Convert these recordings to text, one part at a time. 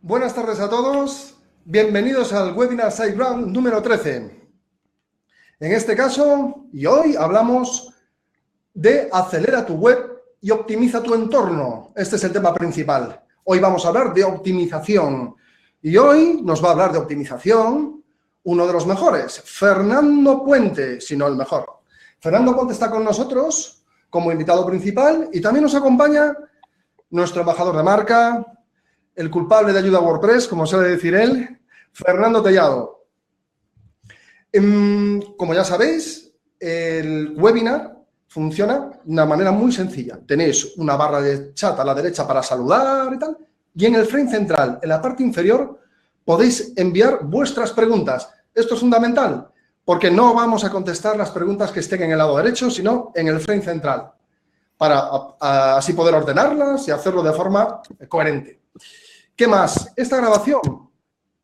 Buenas tardes a todos, bienvenidos al webinar SiteGround número 13. En este caso, y hoy hablamos de acelera tu web y optimiza tu entorno. Este es el tema principal. Hoy vamos a hablar de optimización. Y hoy nos va a hablar de optimización uno de los mejores, Fernando Puente, si no el mejor. Fernando Puente está con nosotros como invitado principal y también nos acompaña nuestro embajador de marca, el culpable de ayuda a WordPress, como suele decir él, Fernando Tellado. Como ya sabéis, el webinar funciona de una manera muy sencilla. Tenéis una barra de chat a la derecha para saludar y tal, y en el frame central, en la parte inferior, podéis enviar vuestras preguntas. Esto es fundamental, porque no vamos a contestar las preguntas que estén en el lado derecho, sino en el frame central, para así poder ordenarlas y hacerlo de forma coherente. ¿Qué más? Esta grabación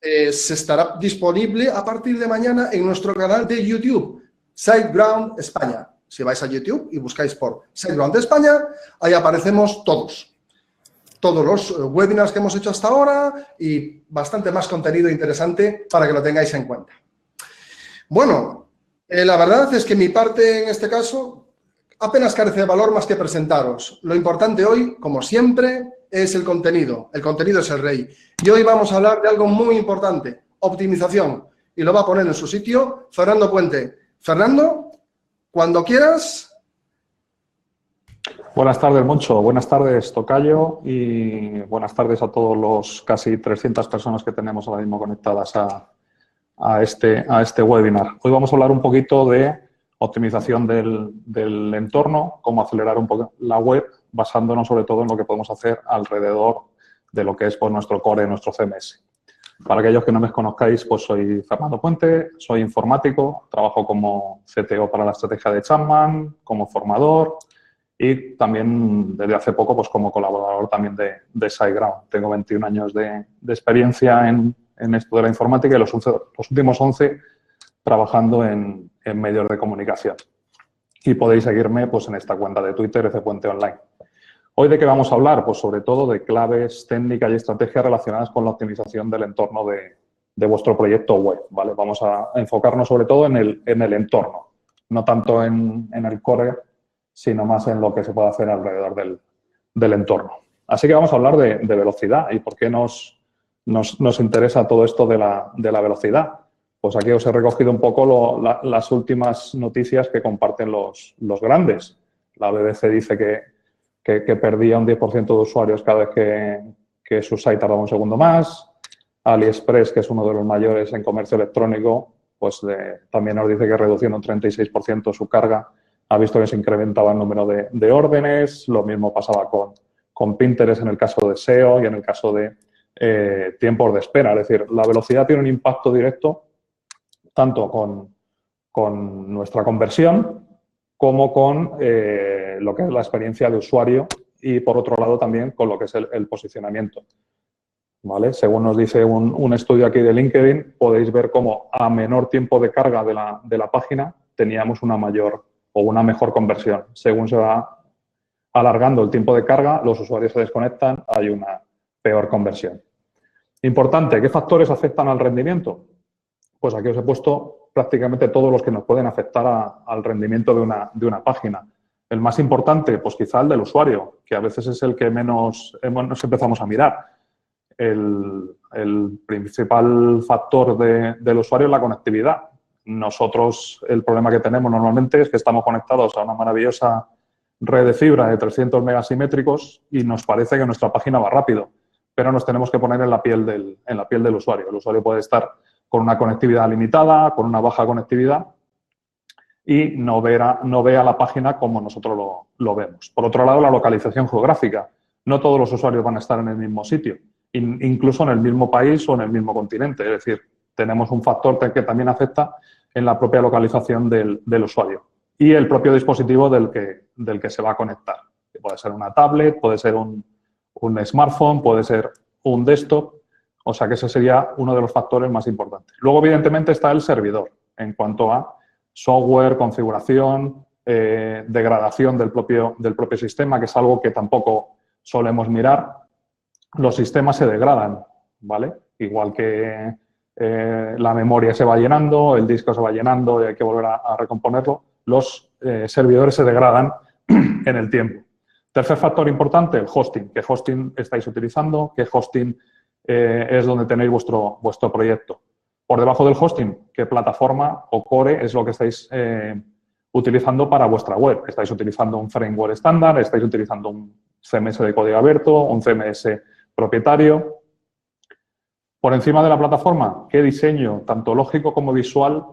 se estará disponible a partir de mañana en nuestro canal de YouTube, SiteGround España. Si vais a YouTube y buscáis por SiteGround España, ahí aparecemos todos los webinars que hemos hecho hasta ahora y bastante más contenido interesante para que lo tengáis en cuenta. Bueno, la verdad es que mi parte en este caso apenas carece de valor más que presentaros. Lo importante hoy, como siempre, es el contenido. El contenido es el rey. Y hoy vamos a hablar de algo muy importante, optimización. Y lo va a poner en su sitio Fernando Puente. Fernando, cuando quieras. Buenas tardes, Moncho. Buenas tardes, Tocayo. Y buenas tardes a todos los casi 300 personas que tenemos ahora mismo conectadas a este webinar. Hoy vamos a hablar un poquito de optimización del entorno, cómo acelerar un poco la web, basándonos sobre todo en lo que podemos hacer alrededor de lo que es pues, nuestro core, nuestro CMS. Para aquellos que no me conozcáis, pues soy Fernando Puente, soy informático, trabajo como CTO para la estrategia de Chapman, como formador y también desde hace poco pues como colaborador también de SiteGround. Tengo 21 años de experiencia en esto de la informática y los últimos 11 trabajando en medios de comunicación. Y podéis seguirme pues, en esta cuenta de Twitter, Fpuente Online. ¿Hoy de qué vamos a hablar? Pues sobre todo de claves, técnicas y estrategias relacionadas con la optimización del entorno de vuestro proyecto web, ¿vale? Vamos a enfocarnos sobre todo en el entorno, no tanto en el core, sino más en lo que se puede hacer alrededor del entorno. Así que vamos a hablar de velocidad y por qué nos interesa todo esto de la velocidad. Pues aquí os he recogido un poco las últimas noticias que comparten los grandes. La BBC dice que perdía un 10% de usuarios cada vez que su site tardaba un segundo más. AliExpress, que es uno de los mayores en comercio electrónico, pues también nos dice que reduciendo un 36% su carga. Ha visto que se incrementaba el número de órdenes. Lo mismo pasaba con Pinterest en el caso de SEO y en el caso de tiempos de espera. Es decir, la velocidad tiene un impacto directo tanto con nuestra conversión como con lo que es la experiencia de usuario y, por otro lado, también con lo que es el posicionamiento. ¿Vale? Según nos dice un estudio aquí de LinkedIn, podéis ver cómo a menor tiempo de carga de la página teníamos una mayor o una mejor conversión. Según se va alargando el tiempo de carga, los usuarios se desconectan, hay una peor conversión. Importante, ¿qué factores afectan al rendimiento? Pues aquí os he puesto prácticamente todos los que nos pueden afectar al rendimiento de una página. El más importante, pues quizá el del usuario, que a veces es el que menos nos empezamos a mirar. El principal factor del usuario es la conectividad. Nosotros, el problema que tenemos normalmente es que estamos conectados a una maravillosa red de fibra de 300 megasimétricos y nos parece que nuestra página va rápido, pero nos tenemos que poner en la piel del usuario. El usuario puede estar con una conectividad limitada, con una baja conectividad y no vea la página como nosotros lo vemos. Por otro lado, la localización geográfica. No todos los usuarios van a estar en el mismo sitio, incluso en el mismo país o en el mismo continente. Es decir, tenemos un factor que también afecta en la propia localización del usuario y el propio dispositivo del que se va a conectar. Puede ser una tablet, puede ser un smartphone, puede ser un desktop. O sea que ese sería uno de los factores más importantes. Luego, evidentemente, está el servidor en cuanto a software, configuración, degradación del propio sistema, que es algo que tampoco solemos mirar. Los sistemas se degradan. ¿vale? Igual que la memoria se va llenando, el disco se va llenando y hay que volver a recomponerlo, los servidores se degradan en el tiempo. Tercer factor importante, el hosting. ¿Qué hosting estáis utilizando? ¿Qué hosting es donde tenéis vuestro proyecto? Por debajo del hosting, ¿qué plataforma o core es lo que estáis utilizando para vuestra web? ¿Estáis utilizando un framework estándar? ¿Estáis utilizando un CMS de código abierto? ¿Un CMS propietario? Por encima de la plataforma, ¿qué diseño, tanto lógico como visual,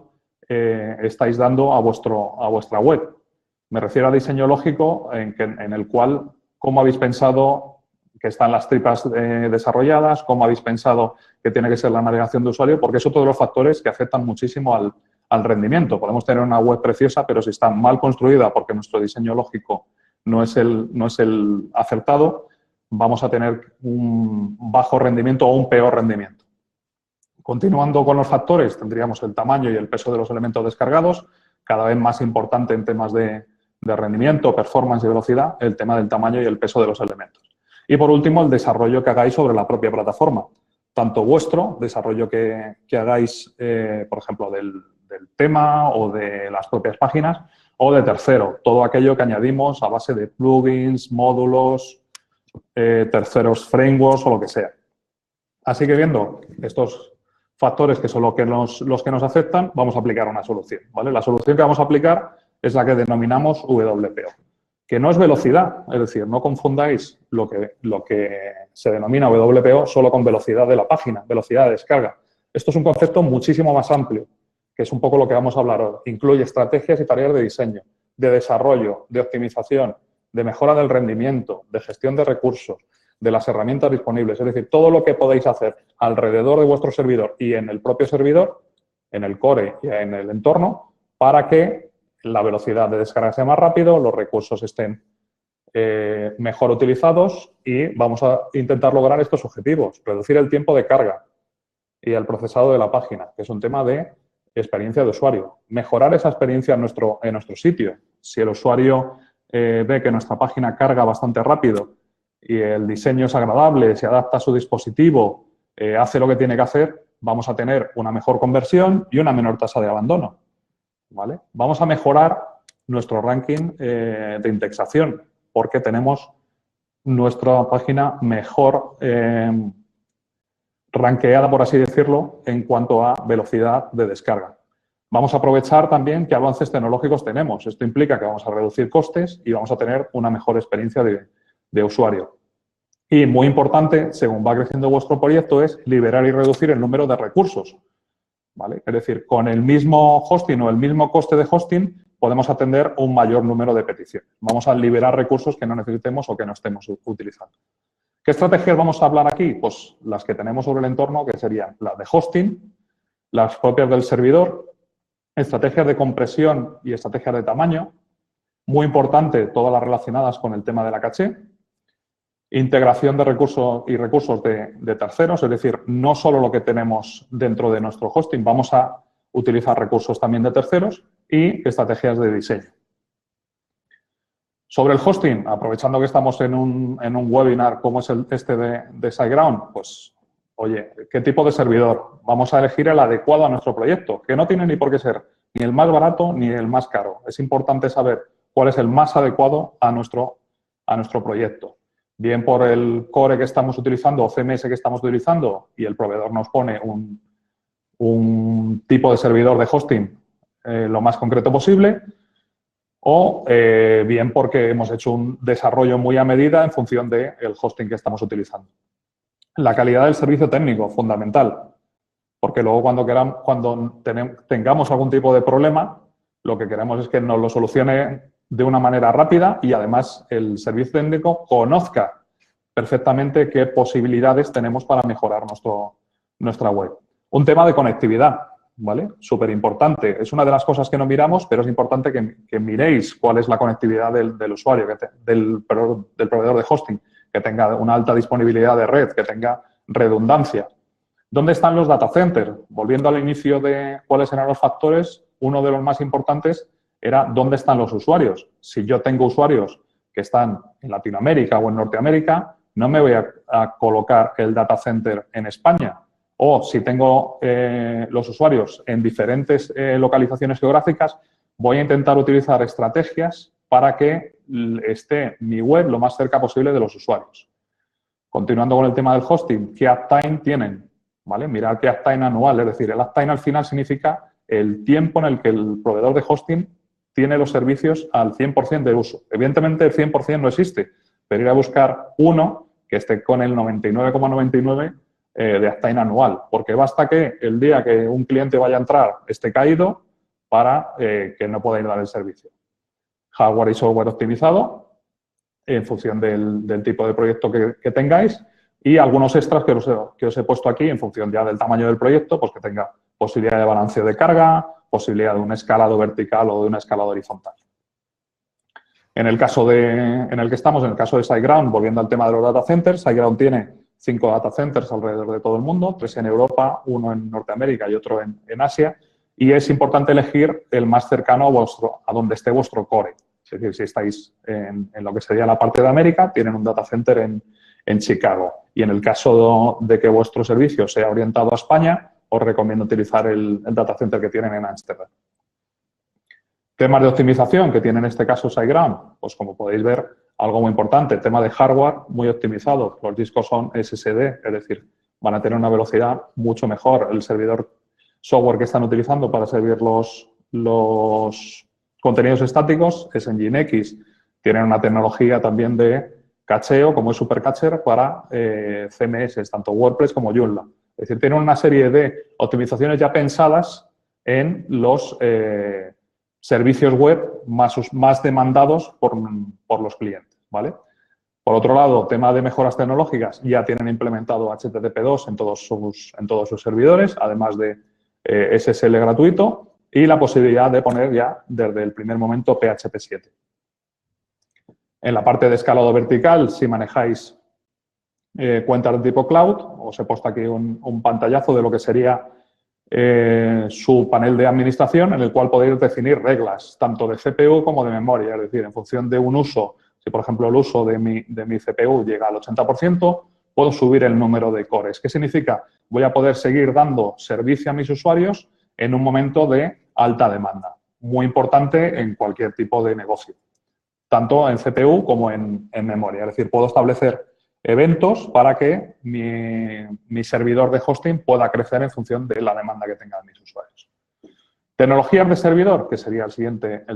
estáis dando a vuestra web? Me refiero a diseño lógico en el cual, ¿cómo habéis pensado que están las tripas desarrolladas? ¿Cómo habéis pensado que tiene que ser la navegación de usuario? Porque es otro de los factores que afectan muchísimo al rendimiento. Podemos tener una web preciosa, pero si está mal construida porque nuestro diseño lógico no es el acertado, vamos a tener un bajo rendimiento o un peor rendimiento. Continuando con los factores, tendríamos el tamaño y el peso de los elementos descargados, cada vez más importante en temas de rendimiento, performance y velocidad, el tema del tamaño y el peso de los elementos. Y por último, el desarrollo que hagáis sobre la propia plataforma, tanto vuestro, desarrollo que hagáis, por ejemplo, del tema o de las propias páginas, o de tercero, todo aquello que añadimos a base de plugins, módulos, terceros frameworks o lo que sea. Así que viendo estos factores que son los que nos afectan, vamos a aplicar una solución, ¿vale? La solución que vamos a aplicar es la que denominamos WPO, que no es velocidad, es decir, no confundáis lo que se denomina WPO solo con velocidad de la página, velocidad de descarga. Esto es un concepto muchísimo más amplio, que es un poco lo que vamos a hablar hoy. Incluye estrategias y tareas de diseño, de desarrollo, de optimización, de mejora del rendimiento, de gestión de recursos, de las herramientas disponibles. Es decir, todo lo que podéis hacer alrededor de vuestro servidor y en el propio servidor, en el core y en el entorno, para que la velocidad de descarga sea más rápido, los recursos estén mejor utilizados y vamos a intentar lograr estos objetivos. Reducir el tiempo de carga y el procesado de la página, que es un tema de experiencia de usuario. Mejorar esa experiencia en nuestro sitio. Si el usuario ve que nuestra página carga bastante rápido y el diseño es agradable, se adapta a su dispositivo, hace lo que tiene que hacer, vamos a tener una mejor conversión y una menor tasa de abandono, ¿vale? Vamos a mejorar nuestro ranking de indexación porque tenemos nuestra página mejor rankeada, por así decirlo, en cuanto a velocidad de descarga. Vamos a aprovechar también qué avances tecnológicos tenemos. Esto implica que vamos a reducir costes y vamos a tener una mejor experiencia de usuario. Y muy importante, según va creciendo vuestro proyecto, es liberar y reducir el número de recursos, ¿vale? Es decir, con el mismo hosting o el mismo coste de hosting podemos atender un mayor número de peticiones. Vamos a liberar recursos que no necesitemos o que no estemos utilizando. ¿Qué estrategias vamos a hablar aquí? Pues las que tenemos sobre el entorno, que serían las de hosting, las propias del servidor, estrategias de compresión y estrategias de tamaño. Muy importante, todas las relacionadas con el tema de la caché. Integración de recursos y recursos de terceros, es decir, no solo lo que tenemos dentro de nuestro hosting, vamos a utilizar recursos también de terceros y estrategias de diseño. Sobre el hosting, aprovechando que estamos en un webinar como es este de SiteGround, pues, oye, ¿qué tipo de servidor? Vamos a elegir el adecuado a nuestro proyecto, que no tiene ni por qué ser ni el más barato ni el más caro. Es importante saber cuál es el más adecuado a nuestro proyecto. Bien por el core que estamos utilizando o CMS que estamos utilizando y el proveedor nos pone un tipo de servidor de hosting lo más concreto posible, o bien porque hemos hecho un desarrollo muy a medida en función del hosting que estamos utilizando. La calidad del servicio técnico, fundamental, porque luego cuando tengamos algún tipo de problema, lo que queremos es que nos lo solucione de una manera rápida y además el servicio técnico conozca perfectamente qué posibilidades tenemos para mejorar nuestra web. Un tema de conectividad, ¿vale? Súper importante. Es una de las cosas que no miramos, pero es importante que miréis cuál es la conectividad del usuario, del proveedor de hosting, que tenga una alta disponibilidad de red, que tenga redundancia. ¿Dónde están los data centers? Volviendo al inicio de cuáles eran los factores, uno de los más importantes era dónde están los usuarios. Si yo tengo usuarios que están en Latinoamérica o en Norteamérica, no me voy a colocar el data center en España. O si tengo los usuarios en diferentes localizaciones geográficas, voy a intentar utilizar estrategias para que esté mi web lo más cerca posible de los usuarios. Continuando con el tema del hosting, ¿qué uptime tienen? ¿Vale? Mirad qué uptime anual, es decir, el uptime al final significa el tiempo en el que el proveedor de hosting tiene los servicios al 100% de uso. Evidentemente el 100% no existe, pero ir a buscar uno que esté con el 99,99 de uptime anual, porque basta que el día que un cliente vaya a entrar esté caído para que no pueda ir a dar el servicio. Hardware y software optimizado en función del tipo de proyecto que tengáis y algunos extras que os he puesto aquí en función ya del tamaño del proyecto, pues que tenga posibilidad de balanceo de carga, posibilidad de un escalado vertical o de una escalada horizontal. En el caso en el que estamos, en el caso de SiteGround, volviendo al tema de los data centers, SiteGround tiene 5 data centers alrededor de todo el mundo, 3 en Europa, 1 en Norteamérica y otro en Asia, y es importante elegir el más cercano a donde esté vuestro core. Es decir, si estáis en lo que sería la parte de América, tienen un data center en Chicago. Y en el caso de que vuestro servicio sea orientado a España, os recomiendo utilizar el data center que tienen en Ámsterdam. Temas de optimización que tiene en este caso SiteGround, pues como podéis ver, algo muy importante, tema de hardware muy optimizado. Los discos son SSD, es decir, van a tener una velocidad mucho mejor. El servidor software que están utilizando para servir los contenidos estáticos es Nginx. Tienen una tecnología también de cacheo, como es Supercacher, para CMS, tanto WordPress como Joomla. Es decir, tienen una serie de optimizaciones ya pensadas en los servicios web más demandados por los clientes, ¿vale? Por otro lado, tema de mejoras tecnológicas, ya tienen implementado HTTP2 en todos sus servidores, además de SSL gratuito y la posibilidad de poner ya desde el primer momento PHP 7. En la parte de escalado vertical, si manejáis cuentas de tipo cloud, os he puesto aquí un pantallazo de lo que sería su panel de administración, en el cual podéis definir reglas, tanto de CPU como de memoria, es decir, en función de un uso, si por ejemplo el uso de mi CPU llega al 80%, puedo subir el número de cores. ¿Qué significa? Voy a poder seguir dando servicio a mis usuarios en un momento de alta demanda. Muy importante en cualquier tipo de negocio, tanto en CPU como en memoria. Es decir, puedo establecer eventos para que mi servidor de hosting pueda crecer en función de la demanda que tengan mis usuarios. Tecnologías de servidor, que sería el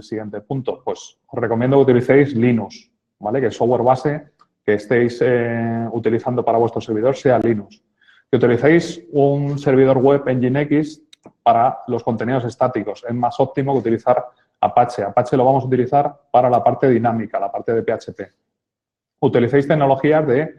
siguiente punto, pues os recomiendo que utilicéis Linux, ¿vale? Que el software base que estéis utilizando para vuestro servidor sea Linux. Que utilicéis un servidor web Nginx para los contenidos estáticos. Es más óptimo que utilizar Apache. Apache lo vamos a utilizar para la parte dinámica, la parte de PHP. Utilicéis tecnologías de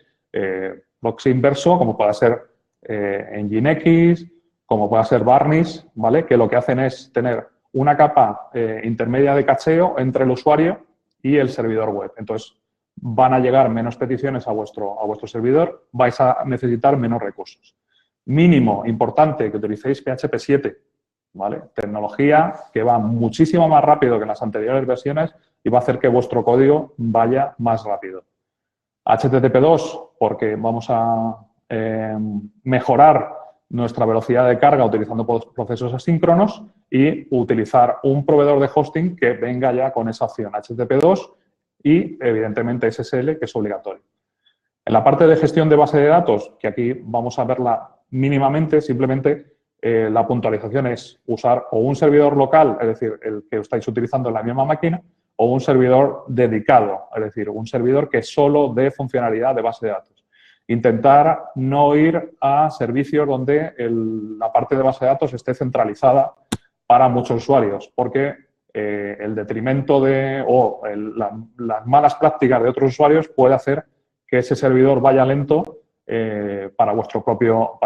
proxy inverso, como pueda ser Nginx, como pueda ser Varnish, ¿vale? Que lo que hacen es tener una capa intermedia de cacheo entre el usuario y el servidor web. Entonces, van a llegar menos peticiones a vuestro servidor, vais a necesitar menos recursos. Mínimo, importante, que utilicéis PHP 7, ¿vale? Tecnología que va muchísimo más rápido que en las anteriores versiones y va a hacer que vuestro código vaya más rápido. HTTP2, porque vamos a mejorar nuestra velocidad de carga utilizando procesos asíncronos y utilizar un proveedor de hosting que venga ya con esa opción HTTP2 y, evidentemente, SSL, que es obligatorio. En la parte de gestión de base de datos, que aquí vamos a verla mínimamente, simplemente la puntualización es usar o un servidor local, es decir, el que estáis utilizando en la misma máquina, o un servidor dedicado, es decir, un servidor que solo dé funcionalidad de base de datos. Intentar no ir a servicios donde la parte de base de datos esté centralizada para muchos usuarios, porque el detrimento las malas prácticas de otros usuarios puede hacer que ese servidor vaya lento para vuestro propio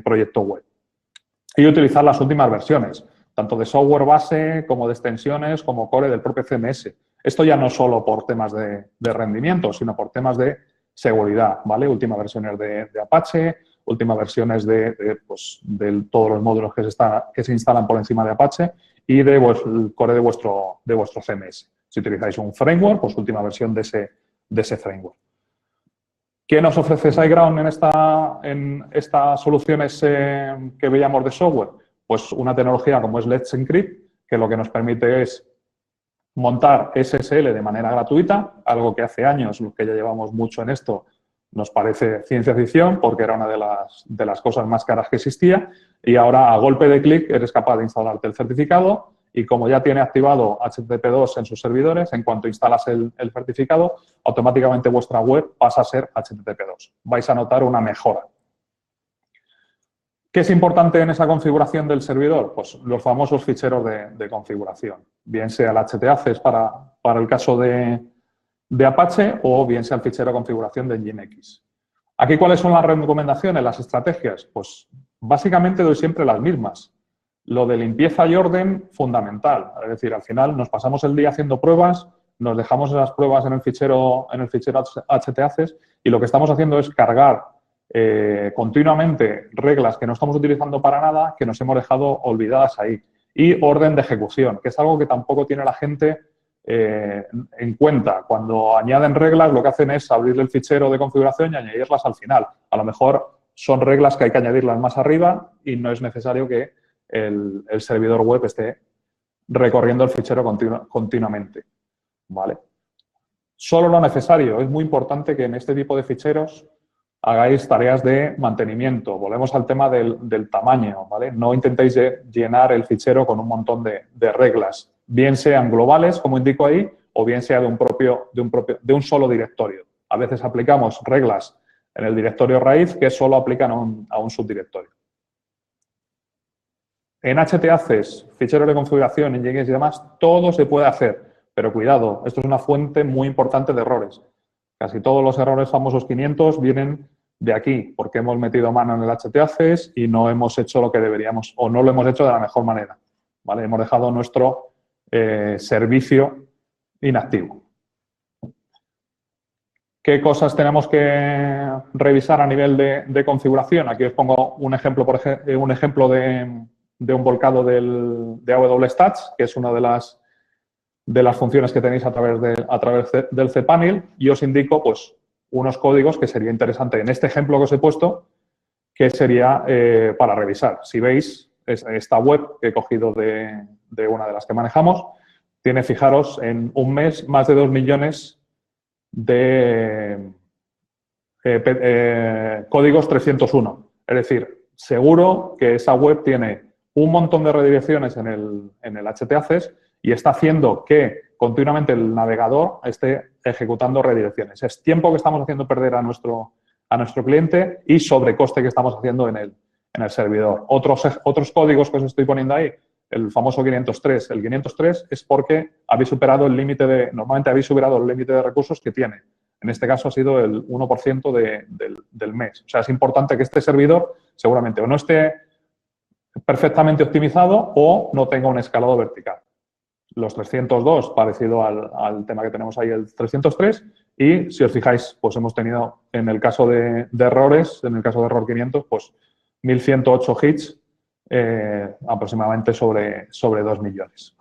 proyecto web. Y utilizar las últimas versiones, tanto de software base como de extensiones, como core del propio CMS. Esto ya no solo por temas de rendimiento, sino por temas de seguridad, ¿vale? Últimas versiones de Apache, últimas versiones de todos los módulos que se instalan por encima de Apache y el core de vuestro CMS. Si utilizáis un framework, pues última versión de ese framework. ¿Qué nos ofrece SiteGround en estas soluciones que veíamos de software? Pues una tecnología como es Let's Encrypt, que lo que nos permite es montar SSL de manera gratuita, algo que hace años, los que ya llevamos mucho en esto, nos parece ciencia ficción porque era una de las cosas más caras que existía, y ahora a golpe de clic eres capaz de instalarte el certificado y como ya tiene activado HTTP2 en sus servidores, en cuanto instalas el certificado, automáticamente vuestra web pasa a ser HTTP2. Vais a notar una mejora. ¿Qué es importante en esa configuración del servidor? Pues los famosos ficheros de configuración, bien sea el htaccess para el caso de Apache o bien sea el fichero de configuración de Nginx. Aquí, ¿cuáles son las recomendaciones, las estrategias? Pues básicamente doy siempre las mismas. Lo de limpieza y orden, fundamental. Es decir, al final nos pasamos el día haciendo pruebas, nos dejamos esas pruebas en el fichero htaccess y lo que estamos haciendo es cargar continuamente reglas que no estamos utilizando para nada, que nos hemos dejado olvidadas ahí. Y orden de ejecución, que es algo que tampoco tiene la gente en cuenta. Cuando añaden reglas, lo que hacen es abrirle el fichero de configuración y añadirlas al final. A lo mejor son reglas que hay que añadirlas más arriba y no es necesario que el servidor web esté recorriendo el fichero continuamente. ¿Vale? Solo lo necesario. Es muy importante que en este tipo de ficheros hagáis tareas de mantenimiento. Volvemos al tema del tamaño, ¿vale? No intentéis llenar el fichero con un montón de reglas, bien sean globales, como indico ahí, o bien sea de un solo directorio. A veces aplicamos reglas en el directorio raíz que solo aplican a un subdirectorio. En htaccess, ficheros de configuración, Nginx y demás, todo se puede hacer, pero cuidado, esto es una fuente muy importante de errores. Casi todos los errores famosos 500 vienen de aquí, porque hemos metido mano en el htaccess y no hemos hecho lo que deberíamos, o no lo hemos hecho de la mejor manera. ¿Vale? Hemos dejado nuestro servicio inactivo. ¿Qué cosas tenemos que revisar a nivel de configuración? Aquí os pongo un ejemplo, de un volcado de AWS Stats, que es una de las funciones que tenéis a través del cPanel, y os indico pues, unos códigos que sería interesante en este ejemplo que os he puesto, que sería para revisar. Si veis, esta web que he cogido de una de las que manejamos, tiene, fijaros, en un mes más de 2 millones de códigos 301. Es decir, seguro que esa web tiene un montón de redirecciones en el htaccess y está haciendo que continuamente el navegador esté ejecutando redirecciones. Es tiempo que estamos haciendo perder a nuestro cliente y sobrecoste que estamos haciendo en el servidor. Otros códigos que os estoy poniendo ahí, el famoso 503. El 503 es porque habéis superado el límite normalmente habéis superado el límite de recursos que tiene. En este caso ha sido el 1% del mes. O sea, es importante que este servidor seguramente o no esté perfectamente optimizado o no tenga un escalado vertical. Los 302, parecido al tema que tenemos ahí, el 303, y si os fijáis, pues hemos tenido, en el caso de errores, en el caso de error 500, pues 1.108 hits, aproximadamente sobre 2 millones.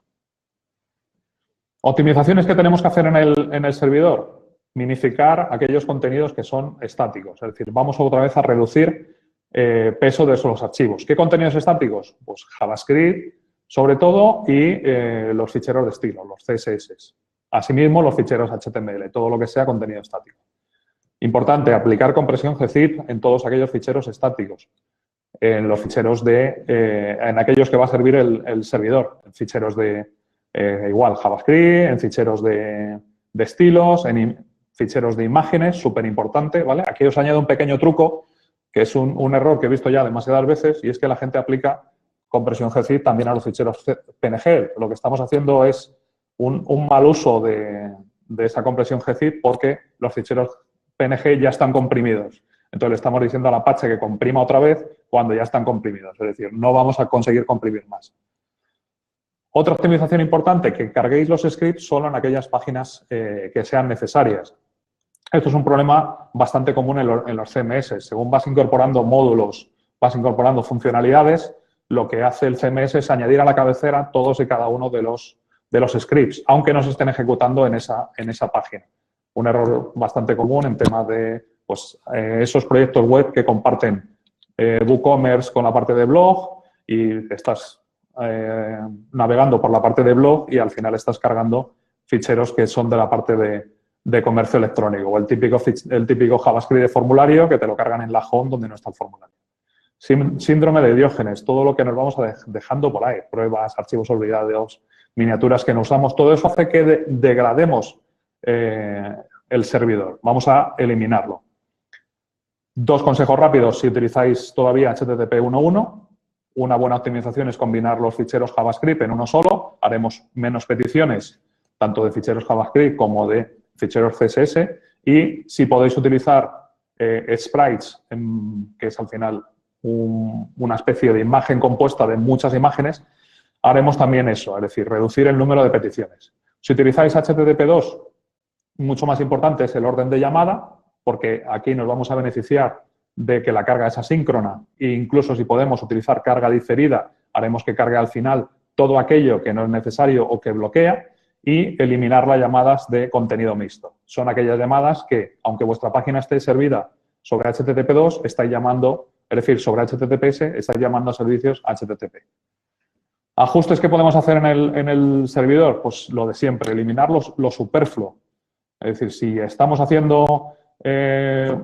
Optimizaciones que tenemos que hacer en el servidor. Minificar aquellos contenidos que son estáticos, es decir, vamos otra vez a reducir peso de esos archivos. ¿Qué contenidos estáticos? Pues JavaScript, sobre todo, y los ficheros de estilo, los CSS. Asimismo, los ficheros HTML, todo lo que sea contenido estático. Importante, aplicar compresión gzip en todos aquellos ficheros estáticos. En los ficheros en aquellos que va a servir el servidor. En ficheros igual, JavaScript, en ficheros de estilos, en ficheros de imágenes, súper importante, ¿vale? Aquí os añado un pequeño truco, que es un error que he visto ya demasiadas veces, y es que la gente aplica compresión gzip también a los ficheros PNG. Lo que estamos haciendo es un mal uso de esa compresión gzip porque los ficheros PNG ya están comprimidos. Entonces le estamos diciendo al Apache que comprima otra vez cuando ya están comprimidos. Es decir, no vamos a conseguir comprimir más. Otra optimización importante, que carguéis los scripts solo en aquellas páginas que sean necesarias. Esto es un problema bastante común en los CMS. Según vas incorporando módulos, vas incorporando funcionalidades, lo que hace el CMS es añadir a la cabecera todos y cada uno de los scripts, aunque no se estén ejecutando en esa página. Un error bastante común en temas de pues esos proyectos web que comparten WooCommerce con la parte de blog y estás navegando por la parte de blog y al final estás cargando ficheros que son de la parte de comercio electrónico o el típico JavaScript de formulario que te lo cargan en la home donde no está el formulario. Síndrome de Diógenes, todo lo que nos vamos dejando por ahí, pruebas, archivos olvidados, miniaturas que no usamos, todo eso hace que degrademos el servidor. Vamos a eliminarlo. 2 consejos rápidos si utilizáis todavía HTTP 1.1. Una buena optimización es combinar los ficheros JavaScript en uno solo. Haremos menos peticiones, tanto de ficheros JavaScript como de ficheros CSS. Y si podéis utilizar sprites, que es al final una especie de imagen compuesta de muchas imágenes, haremos también eso, es decir, reducir el número de peticiones. Si utilizáis HTTP2, mucho más importante es el orden de llamada, porque aquí nos vamos a beneficiar de que la carga es asíncrona e incluso si podemos utilizar carga diferida, haremos que cargue al final todo aquello que no es necesario o que bloquea y eliminar las llamadas de contenido mixto. Son aquellas llamadas que, aunque vuestra página esté servida sobre HTTP2, estáis llamando, es decir, sobre HTTPS, estáis llamando a servicios HTTP. ¿Ajustes que podemos hacer en el servidor? Pues lo de siempre, eliminar lo superfluo. Es decir, si estamos haciendo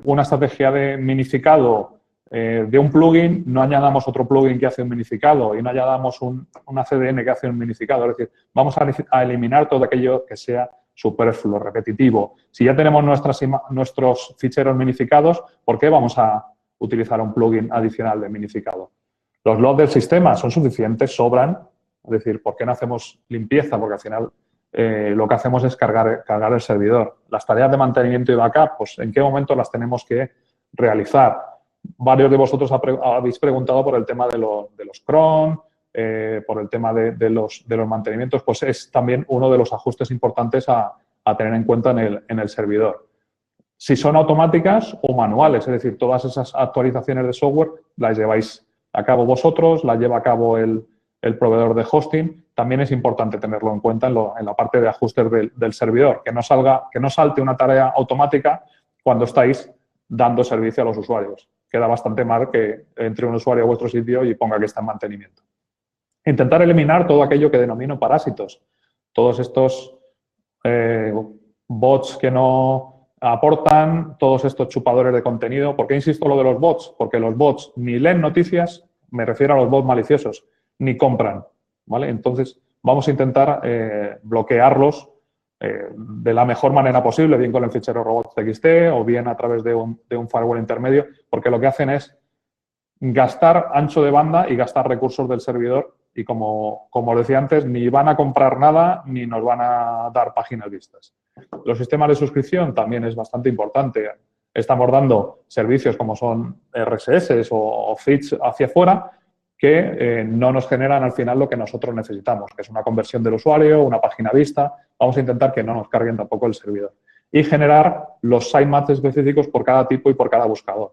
una estrategia de minificado de un plugin, no añadamos otro plugin que hace un minificado y no añadamos una CDN que hace un minificado. Es decir, vamos a eliminar todo aquello que sea superfluo, repetitivo. Si ya tenemos nuestros ficheros minificados, ¿por qué vamos a utilizar un plugin adicional de minificado? Los logs del sistema son suficientes, sobran. Es decir, ¿por qué no hacemos limpieza? Porque al final lo que hacemos es cargar el servidor. Las tareas de mantenimiento y backup, pues ¿en qué momento las tenemos que realizar? Varios de vosotros habéis preguntado por el tema de los cron, por el tema de los mantenimientos, pues es también uno de los ajustes importantes a tener en cuenta en el servidor. Si son automáticas o manuales, es decir, todas esas actualizaciones de software las lleváis a cabo vosotros, las lleva a cabo el proveedor de hosting, también es importante tenerlo en cuenta en la parte de ajustes del servidor, que no salte una tarea automática cuando estáis dando servicio a los usuarios. Queda bastante mal que entre un usuario a vuestro sitio y ponga que está en mantenimiento. Intentar eliminar todo aquello que denomino parásitos. Todos estos bots que no aportan, todos estos chupadores de contenido. ¿Por qué insisto lo de los bots? Porque los bots ni leen noticias, me refiero a los bots maliciosos, ni compran, ¿vale? Entonces, vamos a intentar bloquearlos de la mejor manera posible, bien con el fichero robots.txt o bien a través de un firewall intermedio, porque lo que hacen es gastar ancho de banda y gastar recursos del servidor y, como os decía antes, ni van a comprar nada ni nos van a dar páginas vistas. Los sistemas de suscripción también es bastante importante. Estamos dando servicios como son RSS o feeds hacia afuera que no nos generan al final lo que nosotros necesitamos, que es una conversión del usuario, una página vista. Vamos a intentar que no nos carguen tampoco el servidor. Y generar los sitemaps específicos por cada tipo y por cada buscador.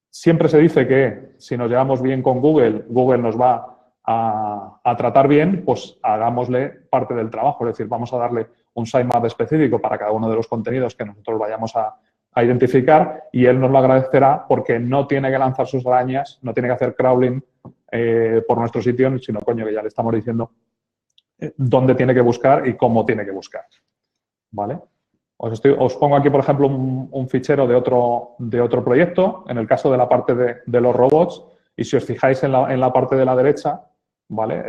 Siempre se dice que si nos llevamos bien con Google, Google nos va a tratar bien, pues hagámosle parte del trabajo. Es decir, vamos a darle un sitemap específico para cada uno de los contenidos que nosotros vayamos a identificar y él nos lo agradecerá porque no tiene que lanzar sus arañas, no tiene que hacer crawling por nuestro sitio, sino, coño, que ya le estamos diciendo dónde tiene que buscar y cómo tiene que buscar. ¿Vale? Os pongo aquí, por ejemplo, un fichero de otro proyecto, en el caso de la parte de los robots, y si os fijáis en la parte de la derecha, ¿vale?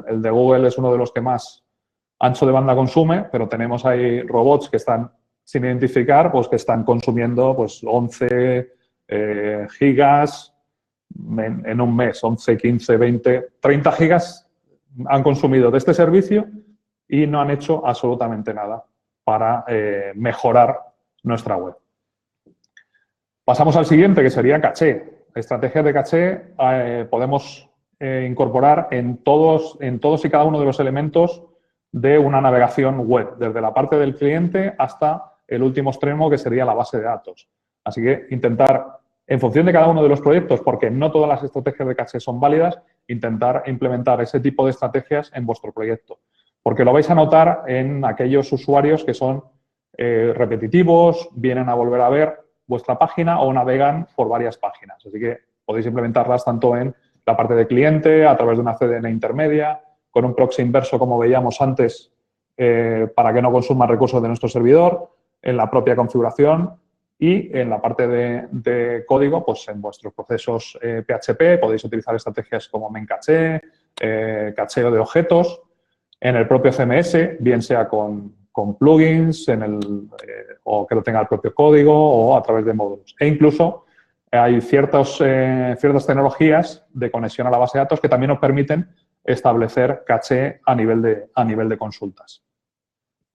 El de Google es uno de los que más ancho de banda consume, pero tenemos ahí robots que están sin identificar, pues que están consumiendo pues 11 gigas en un mes, 11, 15, 20, 30 gigas han consumido de este servicio y no han hecho absolutamente nada para mejorar nuestra web. Pasamos al siguiente, que sería caché. Estrategias de caché podemos incorporar en todos y cada uno de los elementos de una navegación web, desde la parte del cliente hasta el último extremo, que sería la base de datos. Así que intentar, en función de cada uno de los proyectos, porque no todas las estrategias de caché son válidas, intentar implementar ese tipo de estrategias en vuestro proyecto. Porque lo vais a notar en aquellos usuarios que son repetitivos, vienen a volver a ver vuestra página o navegan por varias páginas. Así que podéis implementarlas tanto en la parte de cliente, a través de una CDN intermedia, con un proxy inverso, como veíamos antes, para que no consuma recursos de nuestro servidor, en la propia configuración y en la parte de código, pues en vuestros procesos PHP podéis utilizar estrategias como Memcache, cacheo de objetos, en el propio CMS, bien sea con plugins o que lo tenga el propio código o a través de módulos. E incluso hay ciertas tecnologías de conexión a la base de datos que también nos permiten establecer caché a nivel de consultas.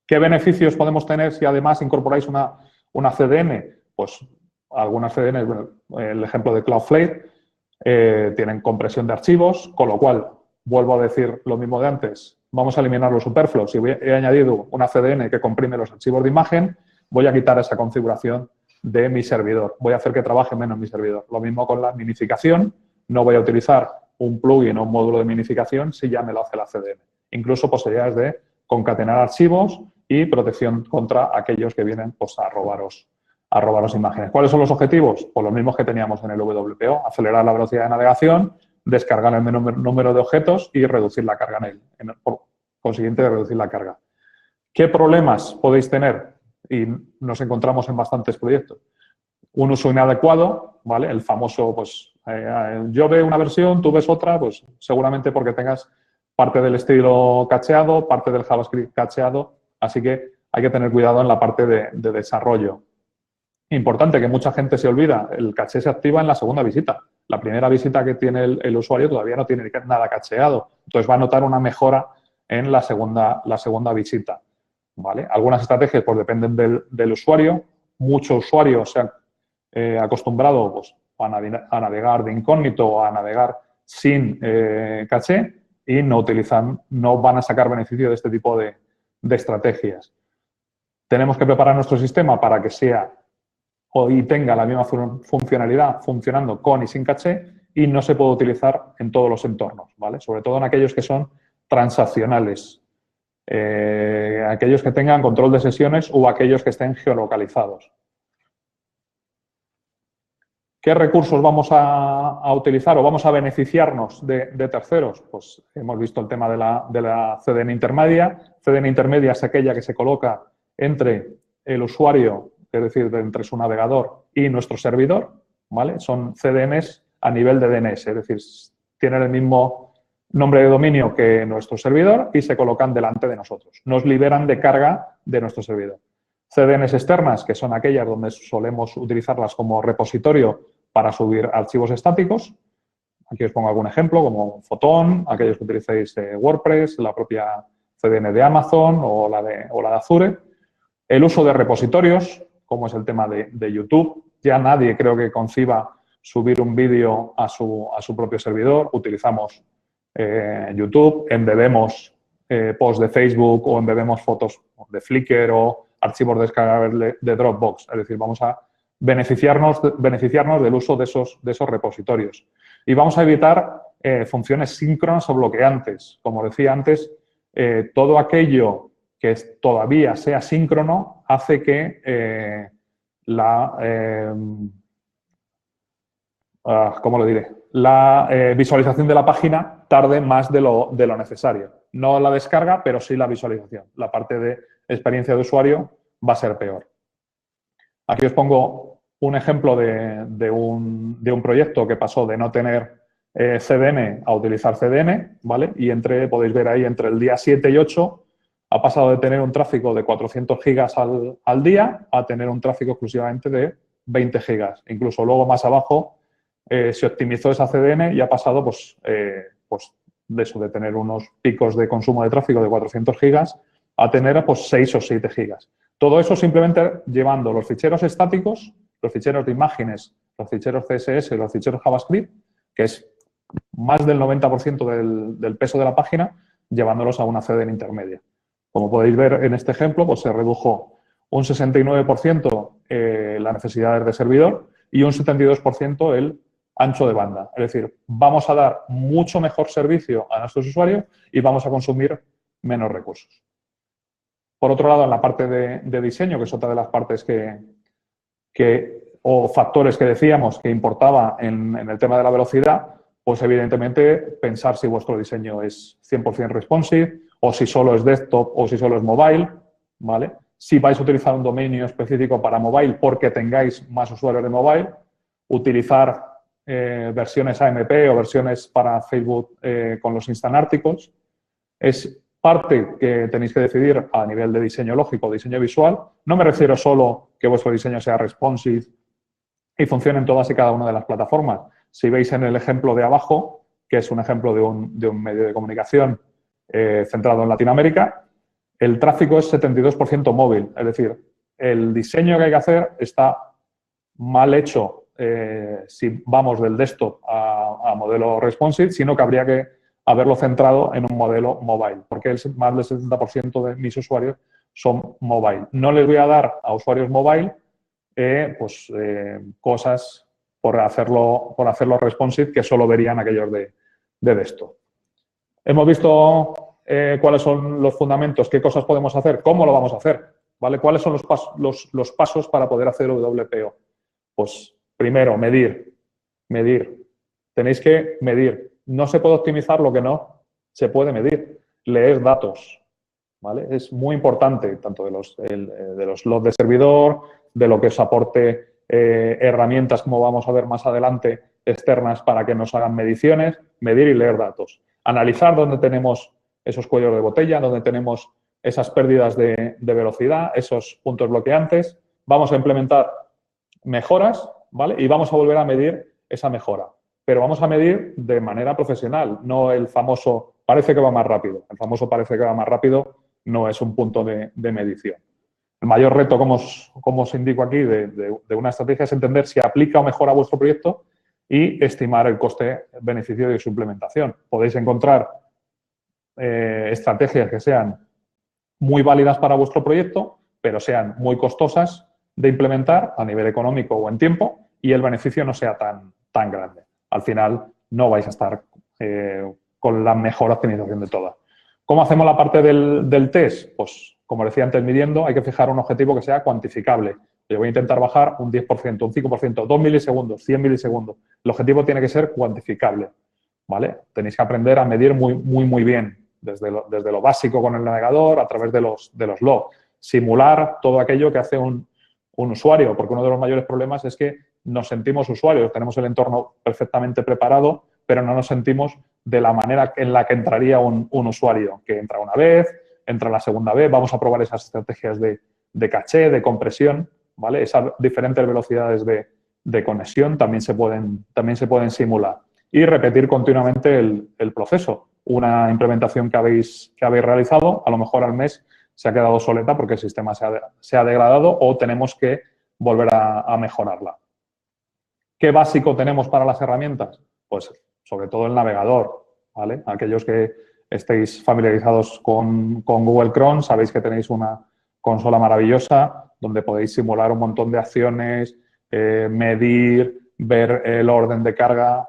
¿Qué beneficios podemos tener si además incorporáis una CDN? Pues algunas CDNs, bueno, el ejemplo de Cloudflare, tienen compresión de archivos, con lo cual, vuelvo a decir lo mismo de antes, vamos a eliminar los superfluos. Si he añadido una CDN que comprime los archivos de imagen, voy a quitar esa configuración de mi servidor. Voy a hacer que trabaje menos mi servidor. Lo mismo con la minificación. No voy a utilizar un plugin o un módulo de minificación si ya me lo hace la CDN. Incluso posibilidades de concatenar archivos y protección contra aquellos que vienen pues, a robaros imágenes. ¿Cuáles son los objetivos? Pues los mismos que teníamos en el WPO. Acelerar la velocidad de navegación, descargar el menor número de objetos y reducir la carga por consiguiente, reducir la carga. ¿Qué problemas podéis tener? Y nos encontramos en bastantes proyectos. Un uso inadecuado, ¿vale? El famoso, pues, yo veo una versión, tú ves otra, pues seguramente porque tengas parte del estilo cacheado, parte del JavaScript cacheado, así que hay que tener cuidado en la parte de desarrollo. Importante, que mucha gente se olvida, el caché se activa en la segunda visita. La primera visita que tiene el usuario todavía no tiene nada cacheado, entonces va a notar una mejora en la segunda visita. ¿Vale? Algunas estrategias pues, dependen del usuario. Muchos usuarios se han acostumbrado pues, a navegar de incógnito o a navegar sin caché y no van a sacar beneficio de este tipo de estrategias. Tenemos que preparar nuestro sistema para que sea y tenga la misma funcionalidad funcionando con y sin caché y no se puede utilizar en todos los entornos, ¿vale? Sobre todo en aquellos que son transaccionales. Aquellos que tengan control de sesiones o aquellos que estén geolocalizados. ¿Qué recursos vamos a utilizar o vamos a beneficiarnos de terceros? Pues hemos visto el tema de la CDN intermedia. CDN intermedia es aquella que se coloca entre el usuario, es decir, entre su navegador y nuestro servidor, ¿vale? Son CDNs a nivel de DNS, es decir, tienen el mismo nombre de dominio que nuestro servidor y se colocan delante de nosotros. Nos liberan de carga de nuestro servidor. CDNs externas, que son aquellas donde solemos utilizarlas como repositorio para subir archivos estáticos. Aquí os pongo algún ejemplo, como Photon, aquellos que utilicéis WordPress, la propia CDN de Amazon o la de Azure. El uso de repositorios, como es el tema de YouTube. Ya nadie creo que conciba subir un vídeo a su propio servidor. Utilizamos YouTube, embebemos posts de Facebook o embebemos fotos de Flickr o archivos descargables de Dropbox. Es decir, vamos a beneficiarnos del uso de esos repositorios. Y vamos a evitar funciones síncronas o bloqueantes. Como decía antes, todo aquello que todavía sea síncrono hace que ¿cómo lo diré? La visualización de la página tarde más de lo necesario. No la descarga, pero sí la visualización. La parte de experiencia de usuario va a ser peor. Aquí os pongo un ejemplo de un proyecto que pasó de no tener CDN a utilizar CDN, ¿vale? Y podéis ver ahí, entre el día 7 y 8 ha pasado de tener un tráfico de 400 gigas al día a tener un tráfico exclusivamente de 20 gigas. Incluso luego más abajo se optimizó esa CDN y ha pasado pues de tener unos picos de consumo de tráfico de 400 gigas a tener pues 6 o 7 gigas. Todo eso simplemente llevando los ficheros estáticos, los ficheros de imágenes, los ficheros CSS, los ficheros JavaScript, que es más del 90% del peso de la página, llevándolos a una CDN intermedia. Como podéis ver en este ejemplo, pues se redujo un 69% las necesidades de servidor y un 72% el ancho de banda. Es decir, vamos a dar mucho mejor servicio a nuestros usuarios y vamos a consumir menos recursos. Por otro lado, en la parte de diseño, que es otra de las partes o factores que decíamos que importaba en el tema de la velocidad, pues evidentemente pensar si vuestro diseño es 100% responsive o si solo es desktop o si solo es mobile, ¿vale? Si vais a utilizar un dominio específico para mobile porque tengáis más usuarios de mobile, utilizar versiones AMP o versiones para Facebook con los Instant Articles. Es parte que tenéis que decidir a nivel de diseño lógico, diseño visual. No me refiero solo que vuestro diseño sea responsive y funcione en todas y cada una de las plataformas. Si veis en el ejemplo de abajo, que es un ejemplo de un medio de comunicación centrado en Latinoamérica, el tráfico es 72% móvil. Es decir, el diseño que hay que hacer está mal hecho si vamos del desktop a modelo responsive, sino que habría que haberlo centrado en un modelo mobile, porque más del 70% de mis usuarios son mobile. No les voy a dar a usuarios mobile cosas por hacerlo responsive que solo verían aquellos de desktop. Hemos visto cuáles son los fundamentos, qué cosas podemos hacer, cómo lo vamos a hacer, ¿vale? ¿Cuáles son los pasos para poder hacer WPO? Pues primero, medir. Tenéis que medir. No se puede optimizar lo que no se puede medir. Leer datos, ¿vale? Es muy importante, tanto de los logs de servidor, de lo que os aporte herramientas, como vamos a ver más adelante, externas para que nos hagan mediciones, medir y leer datos. Analizar dónde tenemos esos cuellos de botella, dónde tenemos esas pérdidas de velocidad, esos puntos bloqueantes. Vamos a implementar mejoras, ¿vale? Y vamos a volver a medir esa mejora. Pero vamos a medir de manera profesional, no el famoso parece que va más rápido. El famoso parece que va más rápido no es un punto de medición. El mayor reto, como os indico aquí, de una estrategia es entender si aplica o mejora vuestro proyecto y estimar el coste-beneficio de su implementación. Podéis encontrar estrategias que sean muy válidas para vuestro proyecto, pero sean muy costosas de implementar a nivel económico o en tiempo y el beneficio no sea tan grande. Al final no vais a estar con la mejor optimización de todas. ¿Cómo hacemos la parte del test? Pues, como decía antes, midiendo, hay que fijar un objetivo que sea cuantificable. Yo voy a intentar bajar un 10%, un 5%, 2 milisegundos, 100 milisegundos. El objetivo tiene que ser cuantificable, ¿vale? Tenéis que aprender a medir muy bien, desde lo básico con el navegador, a través de los logs. Simular todo aquello que hace un usuario, porque uno de los mayores problemas es que nos sentimos usuarios, tenemos el entorno perfectamente preparado, pero no nos sentimos de la manera en la que entraría un usuario, que entra una vez, entra la segunda vez, vamos a probar esas estrategias de caché, de compresión, ¿vale? Esas diferentes velocidades de conexión también se pueden simular y repetir continuamente el proceso. Una implementación que habéis realizado, a lo mejor al mes se ha quedado obsoleta porque el sistema se ha degradado o tenemos que volver a mejorarla. ¿Qué básico tenemos para las herramientas? Pues sobre todo el navegador, ¿vale? Aquellos que estéis familiarizados con Google Chrome, sabéis que tenéis una consola maravillosa donde podéis simular un montón de acciones, medir, ver el orden de carga.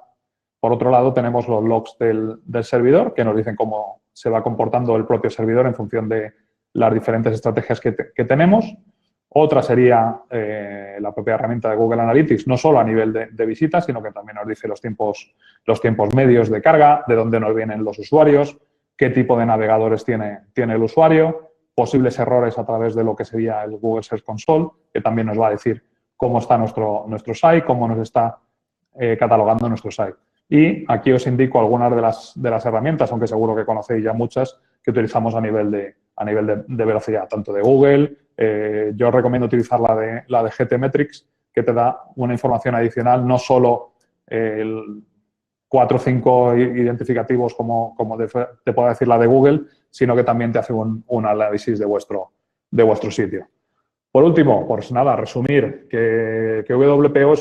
Por otro lado, tenemos los logs del servidor que nos dicen cómo se va comportando el propio servidor en función de las diferentes estrategias que tenemos. Otra sería la propia herramienta de Google Analytics, no solo a nivel de visitas, sino que también nos dice los tiempos medios de carga, de dónde nos vienen los usuarios, qué tipo de navegadores tiene el usuario, posibles errores a través de lo que sería el Google Search Console, que también nos va a decir cómo está nuestro site, cómo nos está catalogando nuestro site. Y aquí os indico algunas de las herramientas, aunque seguro que conocéis ya muchas, que utilizamos a nivel de velocidad, tanto de Google. Yo os recomiendo utilizar la de GTmetrix, que te da una información adicional, no solo 4 o 5 identificativos como te pueda decir la de Google, sino que también te hace un análisis de vuestro sitio. Por último, pues nada, resumir que WPO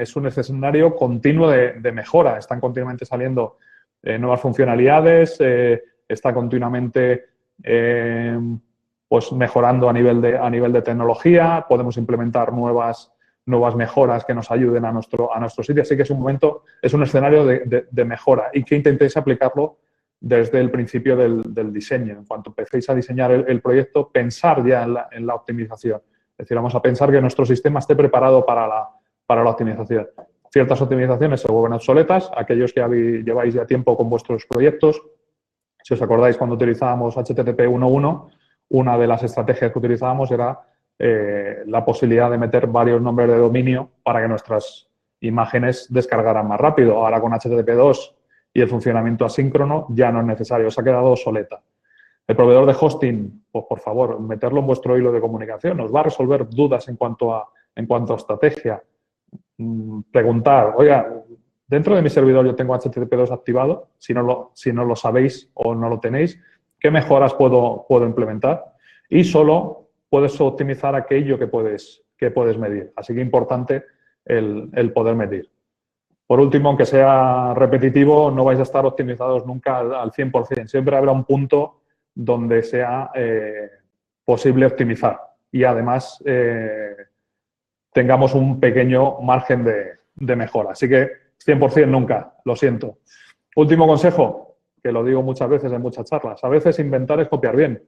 es un escenario continuo de mejora. Están continuamente saliendo nuevas funcionalidades, está continuamente pues mejorando a nivel de tecnología, podemos implementar nuevas mejoras que nos ayuden a nuestro sitio. Así que es un escenario de mejora y que intentéis aplicarlo desde el principio del diseño. En cuanto empecéis a diseñar el proyecto, pensar ya en la optimización. Es decir, vamos a pensar que nuestro sistema esté preparado para la optimización. Ciertas optimizaciones se vuelven obsoletas. Aquellos que lleváis ya tiempo con vuestros proyectos, si os acordáis, cuando utilizábamos HTTP 1.1, una de las estrategias que utilizábamos era la posibilidad de meter varios nombres de dominio para que nuestras imágenes descargaran más rápido. Ahora con HTTP 2 y el funcionamiento asíncrono ya no es necesario, se ha quedado obsoleta. El proveedor de hosting, pues por favor, meterlo en vuestro hilo de comunicación. Os va a resolver dudas en cuanto a estrategia. Preguntar, oiga, dentro de mi servidor yo tengo HTTP 2 activado, si no lo sabéis o no lo tenéis, ¿qué mejoras puedo implementar? Y solo puedes optimizar aquello que puedes medir. Así que importante el poder medir. Por último, aunque sea repetitivo, no vais a estar optimizados nunca al 100%. Siempre habrá un punto donde sea posible optimizar y además tengamos un pequeño margen de mejora. Así que 100% nunca, lo siento. Último consejo, que lo digo muchas veces en muchas charlas. A veces inventar es copiar bien.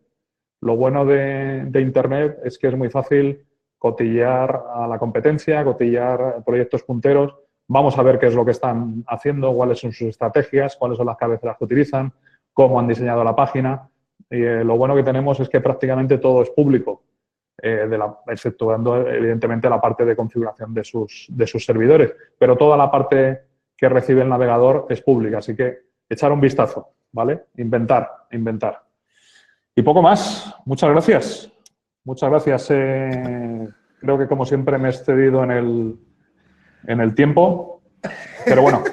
Lo bueno de Internet es que es muy fácil cotillear a la competencia, cotillear proyectos punteros. Vamos a ver qué es lo que están haciendo, cuáles son sus estrategias, cuáles son las cabeceras que utilizan, cómo han diseñado la página. Y lo bueno que tenemos es que prácticamente todo es público, exceptuando evidentemente la parte de configuración de sus servidores. Pero toda la parte que recibe el navegador es pública, así que echar un vistazo, ¿vale? Inventar. Y poco más. Muchas gracias. Muchas gracias. Creo que, como siempre, me he excedido en el tiempo, pero bueno,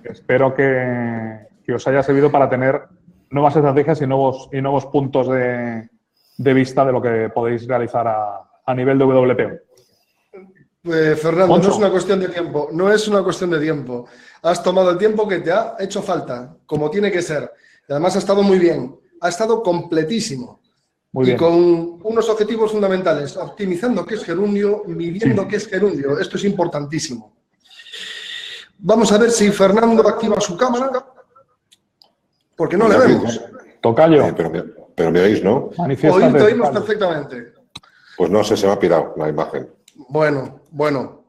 espero que os haya servido para tener nuevas estrategias y nuevos puntos de vista de lo que podéis realizar a nivel de WPO. Fernando, Moncho. no es una cuestión de tiempo, no es una cuestión de tiempo. Has tomado el tiempo que te ha hecho falta, como tiene que ser. Y además ha estado muy bien, ha estado completísimo. Muy bien. Y con unos objetivos fundamentales, optimizando qué es gerundio, midiendo qué es gerundio. Esto es importantísimo. Vamos a ver si Fernando activa su cámara, porque no le vemos. Tocayo. Pero me oís, ¿no? Manifiéstate. Te oímos perfectamente. Pues no sé, se me ha pirado la imagen. Bueno.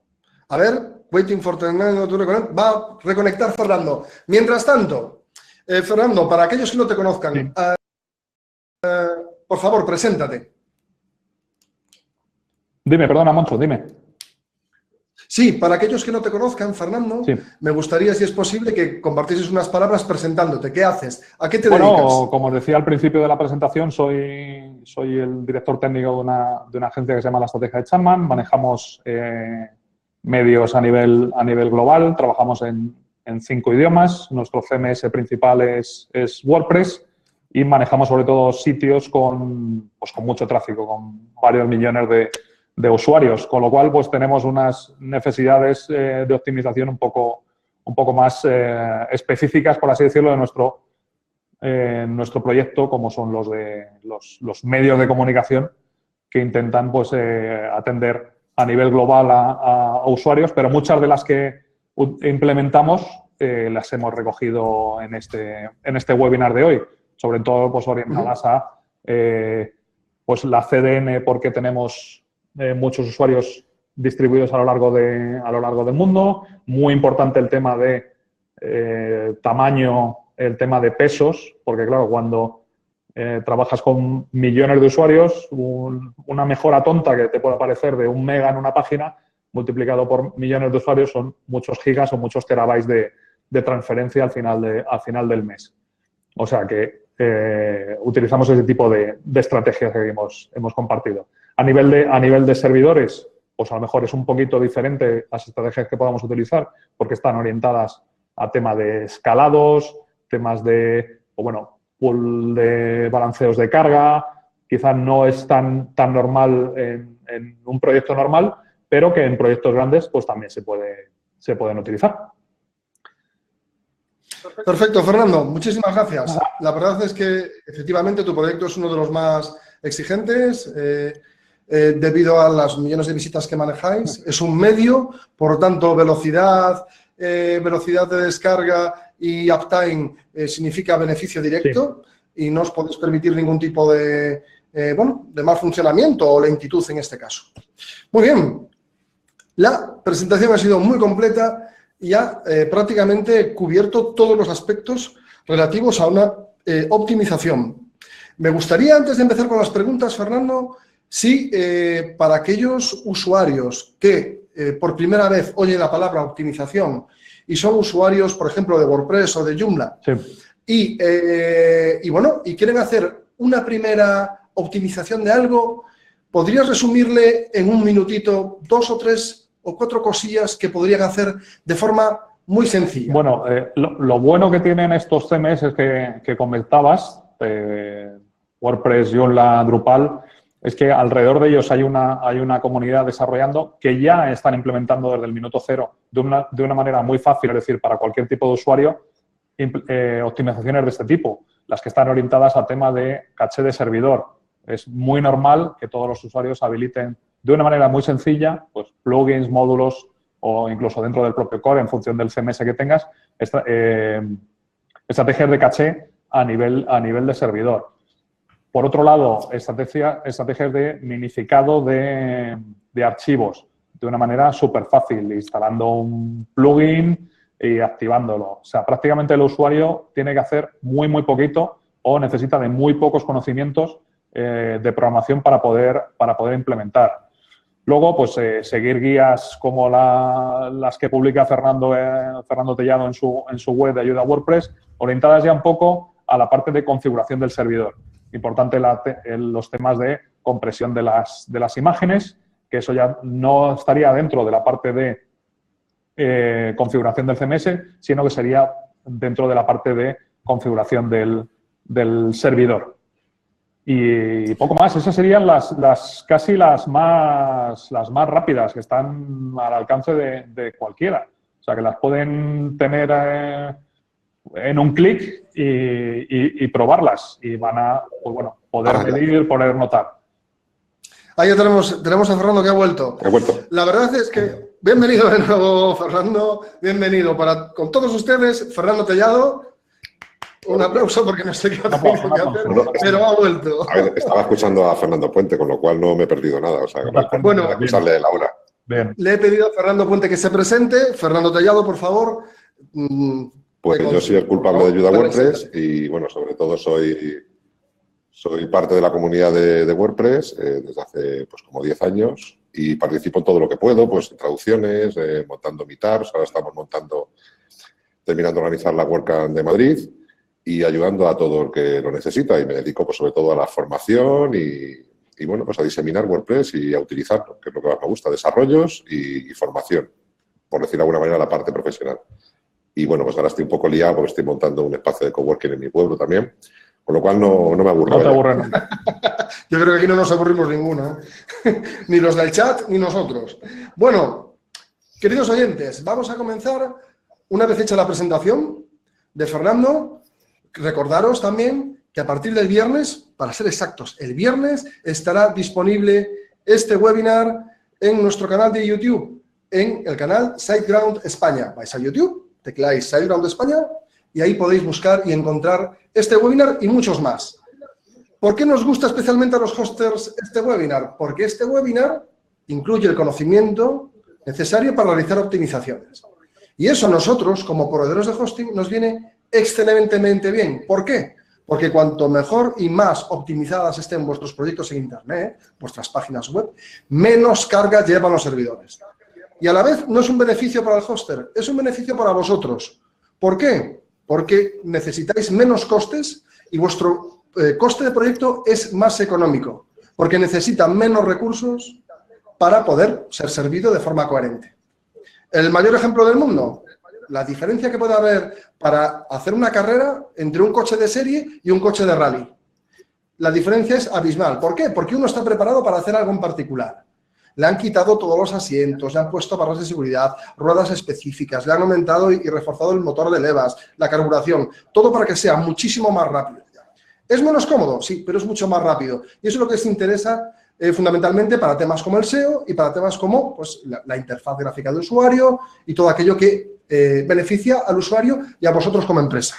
A ver, waiting for Fernando to reconnect. Va a reconectar Fernando. Mientras tanto, Fernando, para aquellos que no te conozcan, Sí. Por favor, preséntate. Dime, perdona, Moncho, dime. Sí, para aquellos que no te conozcan, Fernando, Sí. me gustaría, si es posible, que compartieses unas palabras presentándote. ¿Qué haces? ¿A qué te dedicas? Bueno, como os decía al principio de la presentación, soy el director técnico de una agencia que se llama La Estrategia de Chapman. Manejamos medios a nivel global, trabajamos en 5 idiomas. Nuestro CMS principal es WordPress y manejamos sobre todo sitios con mucho tráfico, con varios millones de usuarios, con lo cual pues tenemos unas necesidades de optimización un poco más específicas, por así decirlo, de nuestro proyecto, como son los medios de comunicación que intentan pues atender a nivel global a usuarios, pero muchas de las que implementamos las hemos recogido en este webinar de hoy, sobre todo pues orientadas a pues la CDN, porque tenemos muchos usuarios distribuidos a lo largo del mundo. Muy importante el tema de tamaño, el tema de pesos, porque claro, cuando trabajas con millones de usuarios, una mejora tonta que te pueda parecer de 1 mega en una página, multiplicado por millones de usuarios, son muchos gigas o muchos terabytes de transferencia al final del mes. O sea que utilizamos ese tipo de estrategias que hemos compartido. A nivel de servidores, pues a lo mejor es un poquito diferente las estrategias que podamos utilizar, porque están orientadas a tema de escalados, temas de, pool de balanceos de carga. Quizás no es tan normal en un proyecto normal, pero que en proyectos grandes pues también se pueden utilizar. Perfecto, Fernando. Muchísimas gracias. La verdad es que efectivamente tu proyecto es uno de los más exigentes debido a las millones de visitas que manejáis. Es un medio, por lo tanto, velocidad de descarga y uptime significa beneficio directo y no os podéis permitir ningún tipo de mal funcionamiento o lentitud en este caso. Muy bien. La presentación ha sido muy completa y ha prácticamente cubierto todos los aspectos relativos a una optimización. Me gustaría, antes de empezar con las preguntas, Fernando, si para aquellos usuarios que por primera vez oyen la palabra optimización y son usuarios, por ejemplo, de WordPress o de Joomla, y quieren hacer una primera optimización de algo, ¿podrías resumirle en un minutito 2 o 3 o 4 cosillas que podrían hacer de forma muy sencilla? Bueno, lo bueno que tienen estos CMS que comentabas, WordPress, Joomla, Drupal, es que alrededor de ellos hay una comunidad desarrollando que ya están implementando desde el minuto cero de una manera muy fácil, es decir, para cualquier tipo de usuario, optimizaciones de este tipo, las que están orientadas a tema de caché de servidor. Es muy normal que todos los usuarios habiliten de una manera muy sencilla, pues plugins, módulos o incluso dentro del propio core, en función del CMS que tengas, estrategias de caché a nivel de servidor. Por otro lado, estrategias de minificado de archivos de una manera súper fácil, instalando un plugin y activándolo. O sea, prácticamente el usuario tiene que hacer muy poquito o necesita de muy pocos conocimientos de programación para poder implementar. Luego, pues seguir guías como las que publica Fernando Tellado en su web de ayuda a WordPress, orientadas ya un poco a la parte de configuración del servidor. Importante los temas de compresión de las imágenes, que eso ya no estaría dentro de la parte de configuración del CMS, sino que sería dentro de la parte de configuración del servidor. Y poco más. Esas serían casi las más rápidas, que están al alcance de cualquiera. O sea, que las pueden tener en un clic y probarlas. Y van a, pues bueno, poder medir, poder notar. Ahí ya tenemos a Fernando que ha vuelto. La verdad es que, bienvenido de nuevo, Fernando. Bienvenido con todos ustedes, Fernando Tellado. Un aplauso porque no sé qué ha tenido que hacer, pero ha vuelto. A ver, estaba escuchando a Fernando Puente, con lo cual no me he perdido nada. O sea, bueno, escucharle la hora. Bien. Le he pedido a Fernando Puente que se presente. Fernando Tellado, por favor. Pues yo soy el culpable de ayuda a WordPress y, bueno, sobre todo soy parte de la comunidad de WordPress desde hace pues como 10 años y participo en todo lo que puedo, pues en traducciones, montando meetups. Ahora estamos terminando de organizar la WordCamp de Madrid y ayudando a todo el que lo necesita. Y me dedico pues sobre todo a la formación y bueno, pues a diseminar WordPress y a utilizarlo, que es lo que más me gusta, desarrollos y formación, por decir de alguna manera, la parte profesional. Y bueno, pues ahora estoy un poco liado porque estoy montando un espacio de coworking en mi pueblo también, con lo cual no me aburro. No te aburre nunca. Yo creo que aquí no nos aburrimos ninguno, ¿eh? Ni los del chat ni nosotros. Bueno, queridos oyentes, vamos a comenzar una vez hecha la presentación de Fernando. Recordaros también que a partir del viernes, para ser exactos, el viernes estará disponible este webinar en nuestro canal de YouTube, en el canal SiteGround España. Vais a YouTube, tecláis SiteGround España y ahí podéis buscar y encontrar este webinar y muchos más. ¿Por qué nos gusta especialmente a los hosters este webinar? Porque este webinar incluye el conocimiento necesario para realizar optimizaciones. Y eso a nosotros, como proveedores de hosting, nos viene excelentemente bien. ¿Por qué? Porque cuanto mejor y más optimizadas estén vuestros proyectos en Internet, vuestras páginas web, menos carga llevan los servidores. Y a la vez no es un beneficio para el hoster, es un beneficio para vosotros. ¿Por qué? Porque necesitáis menos costes y vuestro coste de proyecto es más económico, porque necesita menos recursos para poder ser servido de forma coherente. El mayor ejemplo del mundo, la diferencia que puede haber para hacer una carrera entre un coche de serie y un coche de rally. La diferencia es abismal. ¿Por qué? Porque uno está preparado para hacer algo en particular. Le han quitado todos los asientos, le han puesto barras de seguridad, ruedas específicas, le han aumentado y reforzado el motor de levas, la carburación, todo para que sea muchísimo más rápido. ¿Es menos cómodo? Sí, pero es mucho más rápido. Y eso es lo que les interesa fundamentalmente para temas como el SEO y para temas como pues, la interfaz gráfica del usuario y todo aquello que beneficia al usuario y a vosotros como empresa.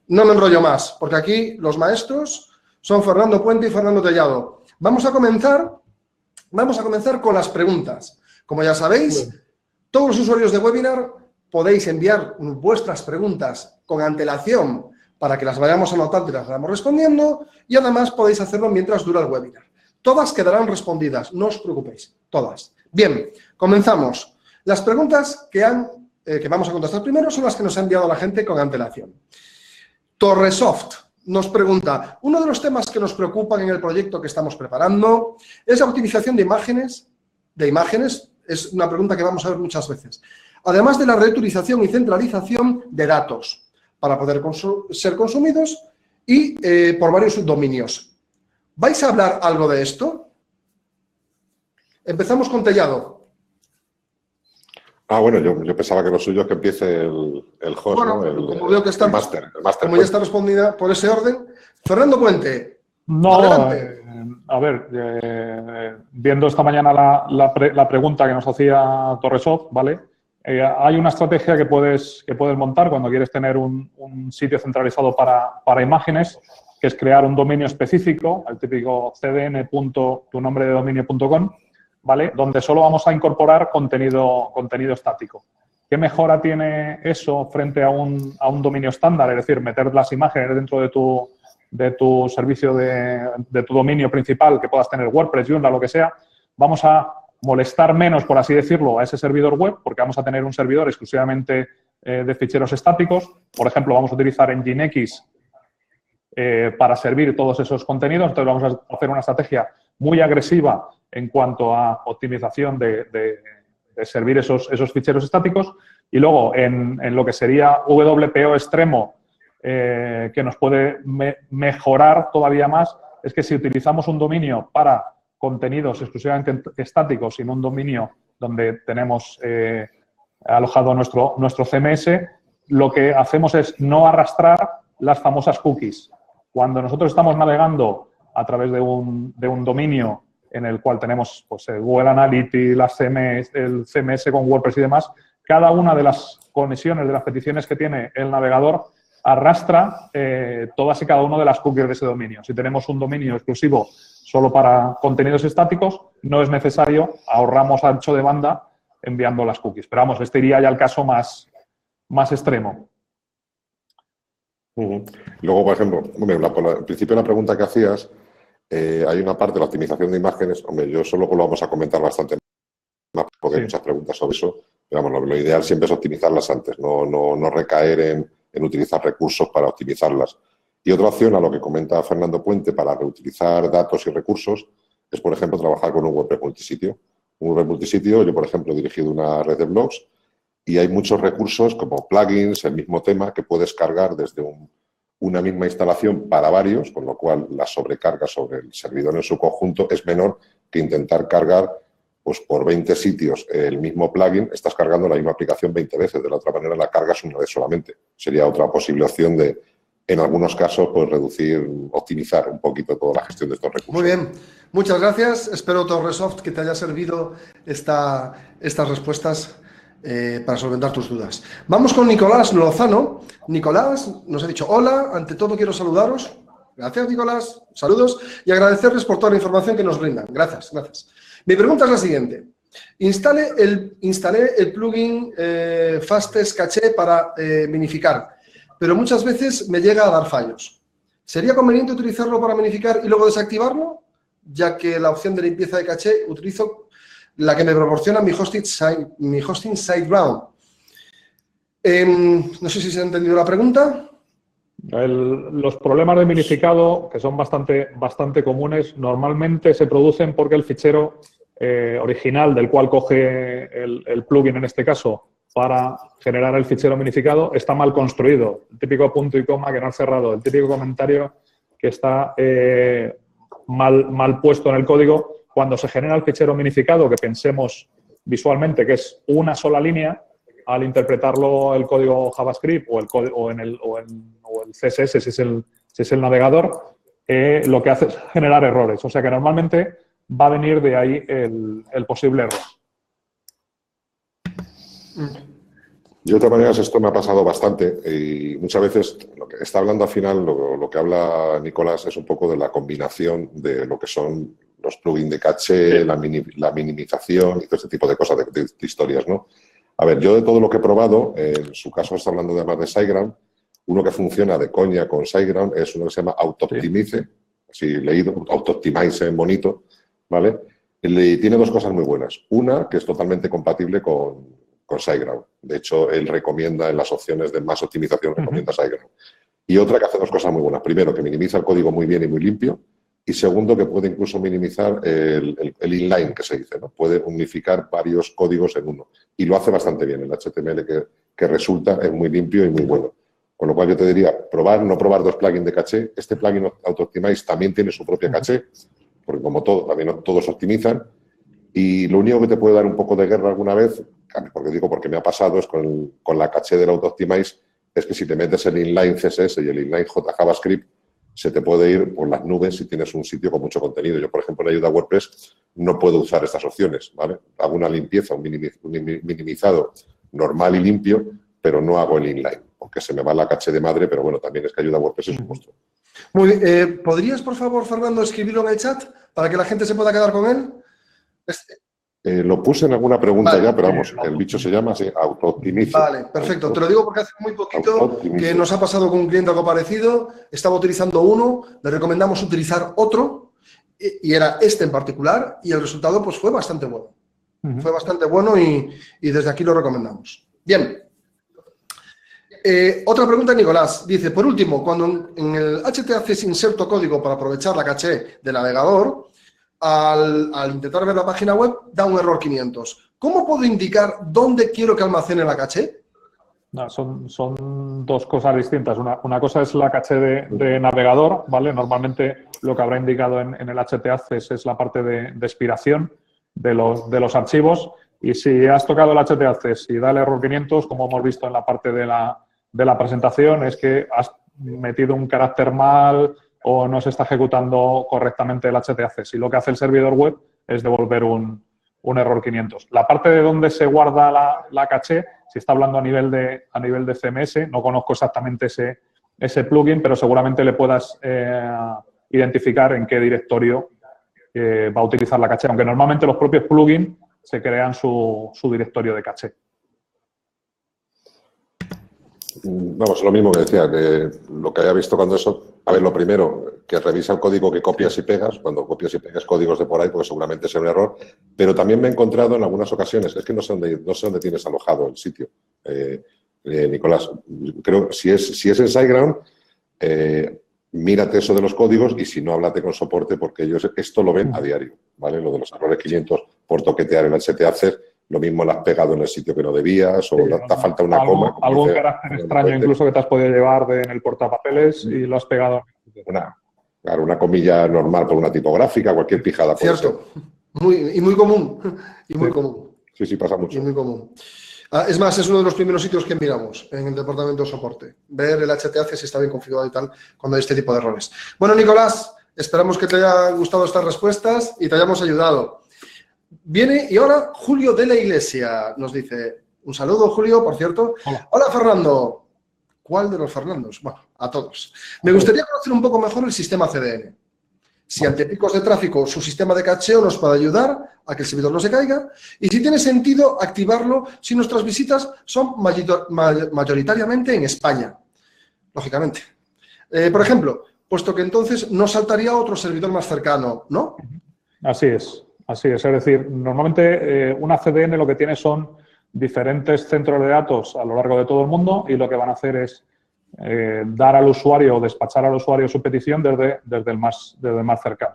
No me enrollo más, porque aquí los maestros son Fernando Puente y Fernando Tellado. Vamos a comenzar con las preguntas. Como ya sabéis, todos los usuarios de webinar podéis enviar vuestras preguntas con antelación para que las vayamos anotando y las vayamos respondiendo, y además podéis hacerlo mientras dura el webinar. Todas quedarán respondidas, no os preocupéis, todas. Bien, comenzamos. Las preguntas que vamos a contestar primero son las que nos ha enviado la gente con antelación. Torresoft nos pregunta, uno de los temas que nos preocupan en el proyecto que estamos preparando es la optimización de imágenes. Es una pregunta que vamos a ver muchas veces. Además de la reutilización y centralización de datos para poder ser consumidos y por varios subdominios. ¿Vais a hablar algo de esto? Empezamos con Tellado. Bueno, yo pensaba que lo suyo es que empiece el host, bueno, ¿no? Como veo que está, el máster. Como ya está respondida por ese orden. Fernando Puente. No, a ver, viendo esta mañana la pregunta que nos hacía Torresoft, ¿vale? Hay una estrategia que puedes montar cuando quieres tener un sitio centralizado para imágenes, que es crear un dominio específico, el típico cdn.tunombrededominio.com, ¿vale? Donde solo vamos a incorporar contenido estático. ¿Qué mejora tiene eso frente a un dominio estándar? Es decir, meter las imágenes dentro de tu servicio, de tu dominio principal, que puedas tener WordPress, Joomla, lo que sea. Vamos a molestar menos, por así decirlo, a ese servidor web, porque vamos a tener un servidor exclusivamente de ficheros estáticos. Por ejemplo, vamos a utilizar Nginx para servir todos esos contenidos. Entonces, vamos a hacer una estrategia muy agresiva en cuanto a optimización de servir esos ficheros estáticos. Y luego, en lo que sería WPO extremo, que nos puede mejorar todavía más, es que si utilizamos un dominio para contenidos exclusivamente estáticos y no un dominio donde tenemos alojado nuestro CMS, lo que hacemos es no arrastrar las famosas cookies. Cuando nosotros estamos navegando a través de un dominio en el cual tenemos pues, el Google Analytics, el CMS con WordPress y demás, cada una de las conexiones, de las peticiones que tiene el navegador, arrastra todas y cada una de las cookies de ese dominio. Si tenemos un dominio exclusivo solo para contenidos estáticos, no es necesario, ahorramos ancho de banda enviando las cookies. Pero vamos, este iría ya al caso más extremo. Luego, por ejemplo, al principio de la pregunta que hacías, hay una parte de la optimización de imágenes. Hombre, yo solo lo vamos a comentar bastante más porque hay muchas preguntas sobre eso. Pero vamos, lo ideal siempre es optimizarlas antes, no recaer en utilizar recursos para optimizarlas. Y otra opción, a lo que comenta Fernando Puente, para reutilizar datos y recursos, es, por ejemplo, trabajar con un WordPress multisitio. Un WordPress multisitio, yo, por ejemplo, he dirigido una red de blogs y hay muchos recursos como plugins, el mismo tema, que puedes cargar desde una misma instalación para varios, con lo cual la sobrecarga sobre el servidor en su conjunto es menor que intentar cargar pues por 20 sitios el mismo plugin. Estás cargando la misma aplicación 20 veces, de la otra manera la cargas una vez solamente. Sería otra posible opción de, en algunos casos, pues optimizar un poquito toda la gestión de estos recursos. Muy bien, muchas gracias. Espero, Torresoft, que te haya servido estas respuestas para solventar tus dudas. Vamos con Nicolás Lozano. Nicolás nos ha dicho, hola, ante todo quiero saludaros. Gracias, Nicolás. Saludos y agradecerles por toda la información que nos brindan. Gracias. Mi pregunta es la siguiente. Instalé el plugin Fastest Caché para minificar, pero muchas veces me llega a dar fallos. ¿Sería conveniente utilizarlo para minificar y luego desactivarlo? Ya que la opción de limpieza de caché utilizo la que me proporciona mi hosting SiteGround. No sé si se ha entendido la pregunta. Los problemas de minificado, que son bastante comunes, normalmente se producen porque el fichero original del cual coge el plugin, en este caso, para generar el fichero minificado, está mal construido. El típico punto y coma que no han cerrado, el típico comentario que está mal puesto en el código. Cuando se genera el fichero minificado, que pensemos visualmente que es una sola línea, al interpretarlo el código JavaScript o el CSS, si es el navegador, lo que hace es generar errores. O sea que normalmente va a venir de ahí el posible error. Yo de todas maneras esto me ha pasado bastante y muchas veces lo que está hablando al final, lo que habla Nicolás es un poco de la combinación de lo que son los plugins de caché, sí, la minimización y todo ese tipo de cosas, de historias, ¿no? A ver, yo de todo lo que he probado, en su caso está hablando además de SiteGround, uno que funciona de coña con SiteGround es uno que se llama AutoOptimize, sí, así leído, AutoOptimize en bonito, ¿vale? Y tiene dos cosas muy buenas. Una, que es totalmente compatible con SiteGround. De hecho, él recomienda en las opciones de más optimización, recomienda SiteGround. Y otra que hace dos cosas muy buenas. Primero, que minimiza el código muy bien y muy limpio. Y segundo, que puede incluso minimizar el inline, que se dice, ¿no? Puede unificar varios códigos en uno. Y lo hace bastante bien. El HTML que resulta es muy limpio y muy bueno. Con lo cual yo te diría, no probar dos plugins de caché. Este plugin AutoOptimize también tiene su propia caché, porque como todo, también todos optimizan. Y lo único que te puede dar un poco de guerra alguna vez, porque me ha pasado, es con la caché del AutoOptimize, es que si te metes el inline CSS y el inline JavaScript, se te puede ir por las nubes si tienes un sitio con mucho contenido. Yo, por ejemplo, en Ayuda WordPress no puedo usar estas opciones, ¿vale? Hago una limpieza, un minimizado normal y limpio, pero no hago el inline, porque se me va la caché de madre, pero bueno, también es que Ayuda WordPress es un monstruo. Muy bien. ¿Podrías, por favor, Fernando, escribirlo en el chat para que la gente se pueda quedar con él? Lo puse en alguna pregunta ya, pero vamos, el bicho se llama así, AutoOptimize. Vale, perfecto. Te lo digo porque hace muy poquito que nos ha pasado con un cliente algo parecido. Estaba utilizando uno, le recomendamos utilizar otro y era este en particular y el resultado pues fue bastante bueno. Fue bastante bueno y desde aquí lo recomendamos. Bien. Otra pregunta, Nicolás. Dice, por último, cuando en el htaccess inserto código para aprovechar la caché del navegador, al intentar ver la página web, da un error 500. ¿Cómo puedo indicar dónde quiero que almacene la caché? No, son dos cosas distintas. Una cosa es la caché de navegador, ¿vale? Normalmente lo que habrá indicado en el htaccess es la parte de expiración de los archivos. Y si has tocado el htaccess y da el error 500, como hemos visto en la parte de la presentación, es que has metido un carácter mal o no se está ejecutando correctamente el htaccess. Y lo que hace el servidor web es devolver un error 500. La parte de donde se guarda la caché, si está hablando a nivel de CMS, no conozco exactamente ese plugin, pero seguramente le puedas identificar en qué directorio va a utilizar la caché, aunque normalmente los propios plugins se crean su directorio de caché. Vamos, lo mismo que decía, que lo que haya visto cuando eso, a ver, lo primero, que revisa el código que copias y pegas, cuando copias y pegas códigos de por ahí, pues seguramente sea un error, pero también me he encontrado en algunas ocasiones, es que no sé dónde tienes alojado el sitio, Nicolás, creo que si es en SiteGround, mírate eso de los códigos y si no, háblate con soporte porque ellos esto lo ven a diario, ¿vale? Lo de los errores 500 por toquetear en el htaccess, lo mismo lo has pegado en el sitio que no debías o sí, te falta una coma. Algún carácter extraño incluso que te has podido llevar en el portapapeles y lo has pegado. Una comilla normal por una tipográfica, cualquier pijada. Cierto. Muy común. Y muy común. Sí, pasa mucho. Y muy común. Es más, es uno de los primeros sitios que miramos en el departamento de soporte. Ver el htaccess si está bien configurado y tal cuando hay este tipo de errores. Bueno, Nicolás, esperamos que te hayan gustado estas respuestas y te hayamos ayudado. Viene y ahora Julio de la Iglesia nos dice, un saludo Julio, por cierto. Hola Fernando. ¿Cuál de los Fernandos? Bueno, a todos. Me gustaría conocer un poco mejor el sistema CDN. Si ante picos de tráfico su sistema de cacheo nos puede ayudar a que el servidor no se caiga y si tiene sentido activarlo si nuestras visitas son mayoritariamente en España, lógicamente. Por ejemplo, puesto que entonces nos saltaría otro servidor más cercano, ¿no? Así es. Es decir, normalmente una CDN lo que tiene son diferentes centros de datos a lo largo de todo el mundo y lo que van a hacer es dar al usuario o despachar al usuario su petición desde el más cercano.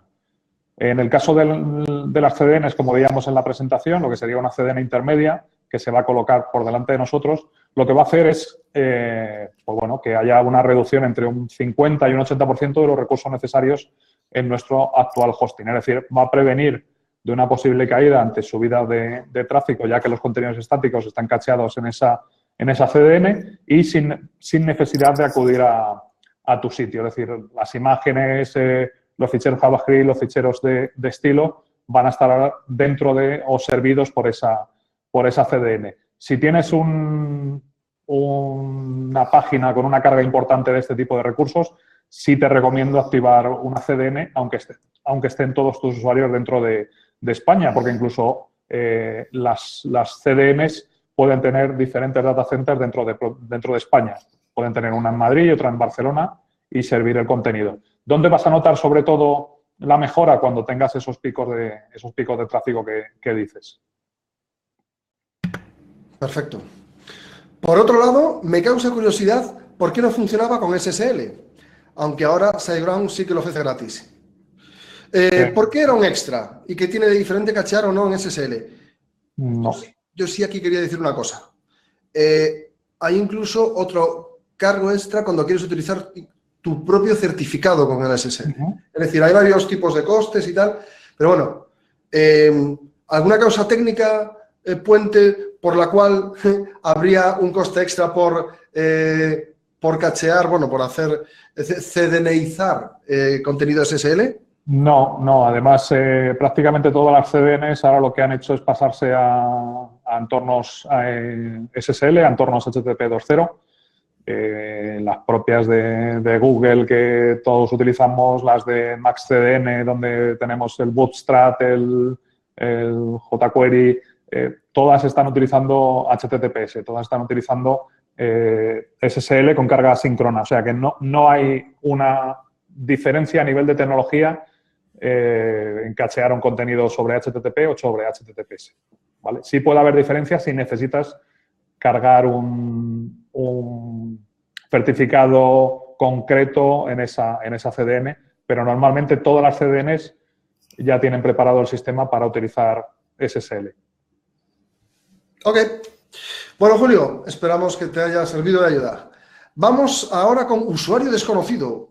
En el caso de las CDNs, como veíamos en la presentación, lo que sería una CDN intermedia que se va a colocar por delante de nosotros, lo que va a hacer es que haya una reducción entre un 50 y un 80% de los recursos necesarios en nuestro actual hosting. Es decir, va a prevenir de una posible caída ante subida de tráfico, ya que los contenidos estáticos están cacheados en esa CDN y sin necesidad de acudir a tu sitio. Es decir, las imágenes, los ficheros JavaScript, los ficheros de estilo, van a estar dentro de o servidos por esa CDN. Si tienes una página con una carga importante de este tipo de recursos, sí te recomiendo activar una CDN, aunque estén todos tus usuarios dentro de España, porque incluso las CDNs pueden tener diferentes data centers dentro de España. Pueden tener una en Madrid y otra en Barcelona y servir el contenido. ¿Dónde vas a notar sobre todo la mejora? Cuando tengas esos picos de tráfico que dices. Perfecto. Por otro lado, me causa curiosidad por qué no funcionaba con SSL, aunque ahora SiteGround sí que lo ofrece gratis. ¿Por qué era un extra? ¿Y qué tiene de diferente cachear o no en SSL? No. Yo sí aquí quería decir una cosa. Hay incluso otro cargo extra cuando quieres utilizar tu propio certificado con el SSL. Es decir, hay varios tipos de costes y tal, pero bueno, ¿alguna causa técnica, puente, por la cual habría un coste extra por cachear, bueno, por hacer CDNizar contenido SSL? No. Además, prácticamente todas las CDNs ahora lo que han hecho es pasarse a entornos SSL, a entornos HTTP 2.0. Las propias de Google que todos utilizamos, las de MaxCDN, donde tenemos el Bootstrap, el jQuery, todas están utilizando HTTPS, todas están utilizando SSL con carga asíncrona. O sea que no hay una diferencia a nivel de tecnología en cachear un contenido sobre HTTP o sobre HTTPS. ¿Vale? Sí puede haber diferencias si necesitas cargar un certificado concreto en esa CDN, pero normalmente todas las CDNs ya tienen preparado el sistema para utilizar SSL. Ok. Bueno, Julio, esperamos que te haya servido de ayuda. Vamos ahora con usuario desconocido.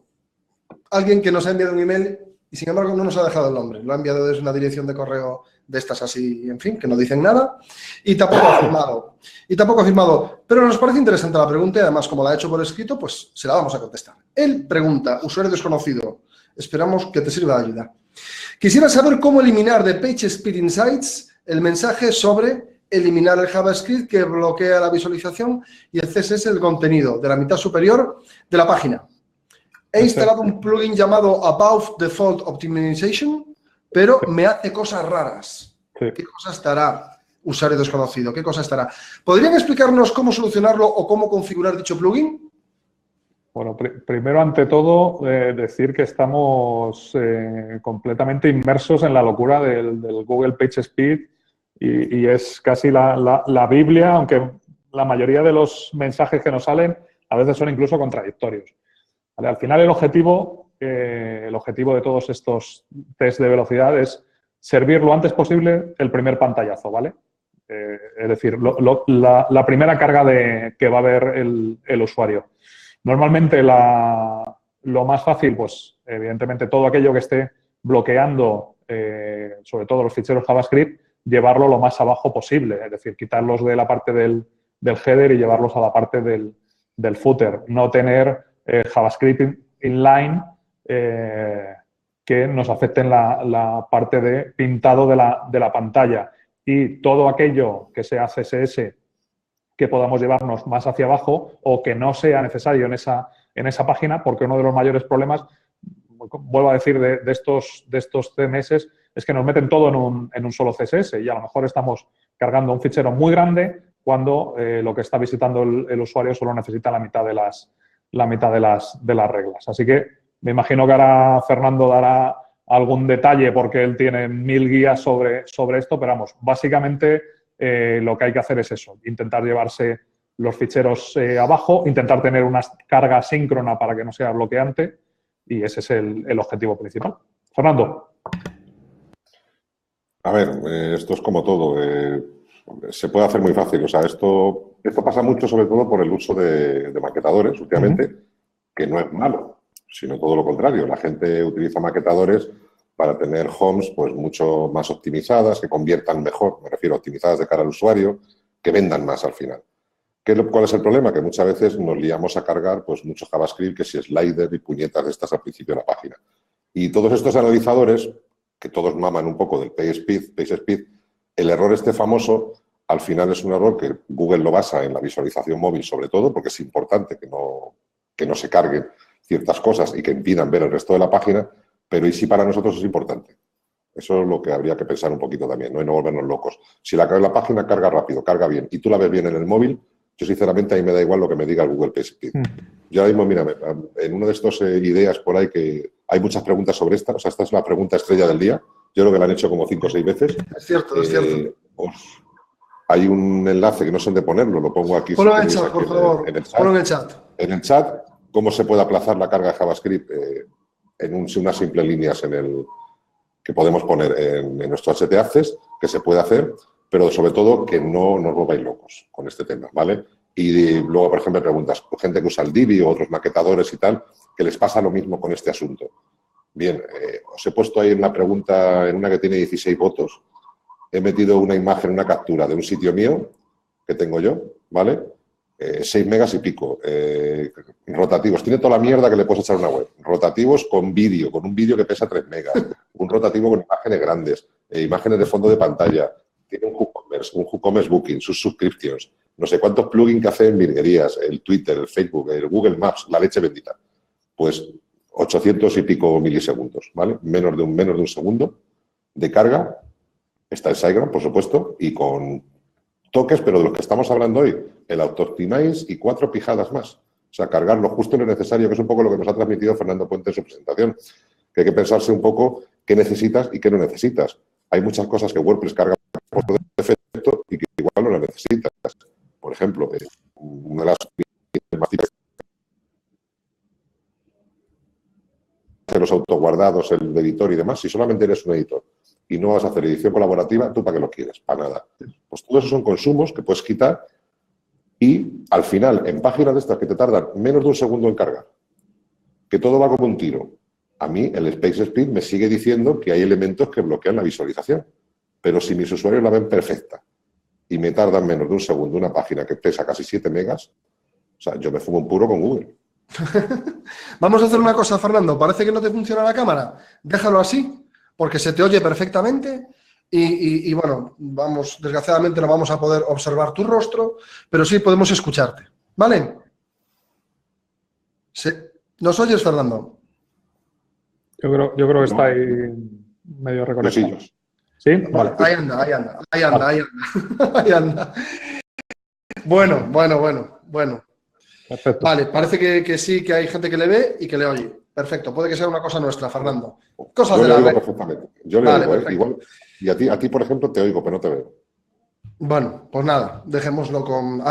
Alguien que nos ha enviado un email y, sin embargo, no nos ha dejado el nombre. Lo ha enviado desde una dirección de correo de estas así, en fin, que no dicen nada. Y tampoco ha firmado. Pero nos parece interesante la pregunta y, además, como la ha hecho por escrito, pues se la vamos a contestar. Él pregunta, usuario desconocido, esperamos que te sirva de ayuda. Quisiera saber cómo eliminar de PageSpeed Insights el mensaje sobre eliminar el JavaScript que bloquea la visualización y el CSS del contenido de la mitad superior de la página. He instalado un plugin llamado Above Default Optimization, pero me hace cosas raras. Sí. ¿Qué cosa estará, usuario desconocido? ¿Qué cosa estará? ¿Podrían explicarnos cómo solucionarlo o cómo configurar dicho plugin? Bueno, primero, ante todo, decir que estamos completamente inmersos en la locura del Google PageSpeed y es casi la Biblia, aunque la mayoría de los mensajes que nos salen a veces son incluso contradictorios. ¿Vale? Al final, el objetivo de todos estos test de velocidad es servir lo antes posible el primer pantallazo, ¿vale? Es decir, la primera carga que va a ver el usuario. Normalmente lo más fácil, pues evidentemente todo aquello que esté bloqueando, sobre todo los ficheros JavaScript, llevarlo lo más abajo posible, es decir, quitarlos de la parte del header y llevarlos a la parte del footer. No tener JavaScript inline que nos afecten la parte de pintado de la pantalla. Y todo aquello que sea CSS que podamos llevarnos más hacia abajo o que no sea necesario en esa página, porque uno de los mayores problemas, vuelvo a decir, de estos CMS es que nos meten todo en un solo CSS y a lo mejor estamos cargando un fichero muy grande cuando lo que está visitando el usuario solo necesita la mitad de las reglas. Así que me imagino que ahora Fernando dará algún detalle porque él tiene 1000 guías sobre esto, pero vamos, básicamente lo que hay que hacer es eso, intentar llevarse los ficheros abajo, intentar tener una carga síncrona para que no sea bloqueante y ese es el objetivo principal. Fernando. A ver, esto es como todo. Se puede hacer muy fácil. O sea, esto pasa mucho sobre todo por el uso de maquetadores últimamente, que no es malo, sino todo lo contrario. La gente utiliza maquetadores para tener homes pues mucho más optimizadas, que conviertan mejor, me refiero, optimizadas de cara al usuario, que vendan más al final. ¿Cuál es el problema? Que muchas veces nos liamos a cargar pues mucho JavaScript, que si slider y puñetas de estas al principio de la página. Y todos estos analizadores que todos maman un poco del PageSpeed, el error este famoso, al final es un error que Google lo basa en la visualización móvil sobre todo, porque es importante que no se carguen ciertas cosas y que impidan ver el resto de la página, pero y si para nosotros es importante. Eso es lo que habría que pensar un poquito también, ¿no? Y no volvernos locos. Si la página carga rápido, carga bien, y tú la ves bien en el móvil, yo sinceramente ahí me da igual lo que me diga el Google PageSpeed. Yo ahora mismo, mira, en uno de estos ideas por ahí que hay muchas preguntas sobre esta, o sea, esta es la pregunta estrella del día, yo creo que la han hecho como 5 o 6 veces. Es cierto, es cierto. Hay un enlace que no sé dónde ponerlo, lo pongo aquí. Ponlo en el chat, por favor. Ponlo en el chat. En el chat, cómo se puede aplazar la carga de JavaScript en unas simples líneas que podemos poner en nuestro htaccess, que se puede hacer, pero sobre todo que no nos volváis locos con este tema, ¿vale? Y luego, por ejemplo, preguntas, gente que usa el Divi o otros maquetadores y tal, que les pasa lo mismo con este asunto. Bien, os he puesto ahí una pregunta, en una que tiene 16 votos, he metido una imagen, una captura de un sitio mío que tengo yo, ¿vale? 6 megas y pico, rotativos, tiene toda la mierda que le puedes echar a una web, rotativos con vídeo, con un vídeo que pesa 3 megas, un rotativo con imágenes grandes, imágenes de fondo de pantalla, tiene un WooCommerce Booking, sus subscriptions, no sé cuántos plugins que hacen virguerías, el Twitter, el Facebook, el Google Maps, la leche bendita, pues 800 y pico milisegundos, ¿vale? Menos de un segundo de carga, está el SiteGround, por supuesto, y con toques, pero de los que estamos hablando hoy, el Auto-Optimize y 4 pijadas más. O sea, cargar lo justo y lo necesario, que es un poco lo que nos ha transmitido Fernando Puente en su presentación. Que hay que pensarse un poco qué necesitas y qué no necesitas. Hay muchas cosas que WordPress carga por defecto y que igual no las necesitas. Por ejemplo, una de las más típicas de los autoguardados, el editor y demás, si solamente eres un editor y no vas a hacer edición colaborativa, ¿tú para qué lo quieres? Para nada. Pues todos esos son consumos que puedes quitar y al final, en páginas de estas que te tardan menos de un segundo en cargar, que todo va como un tiro, a mí el PageSpeed me sigue diciendo que hay elementos que bloquean la visualización. Pero si mis usuarios la ven perfecta y me tardan menos de un segundo una página que pesa casi 7 megas, o sea, yo me fumo un puro con Google. Vamos a hacer una cosa, Fernando. Parece que no te funciona la cámara. Déjalo así, porque se te oye perfectamente y bueno, vamos, desgraciadamente no vamos a poder observar tu rostro, pero sí podemos escucharte. ¿Vale? Sí. ¿Nos oyes, Fernando? Yo creo que está ahí medio reconectado. ¿Sí? Vale. Ahí anda. Bueno. Perfecto. Vale, parece que sí, que hay gente que le ve y que le oye. Perfecto, puede que sea una cosa nuestra, Fernando. Cosas de la red. Perfectamente. Yo le oigo, igual. Y a ti, por ejemplo, te oigo, pero no te veo. Bueno, pues nada, dejémoslo con...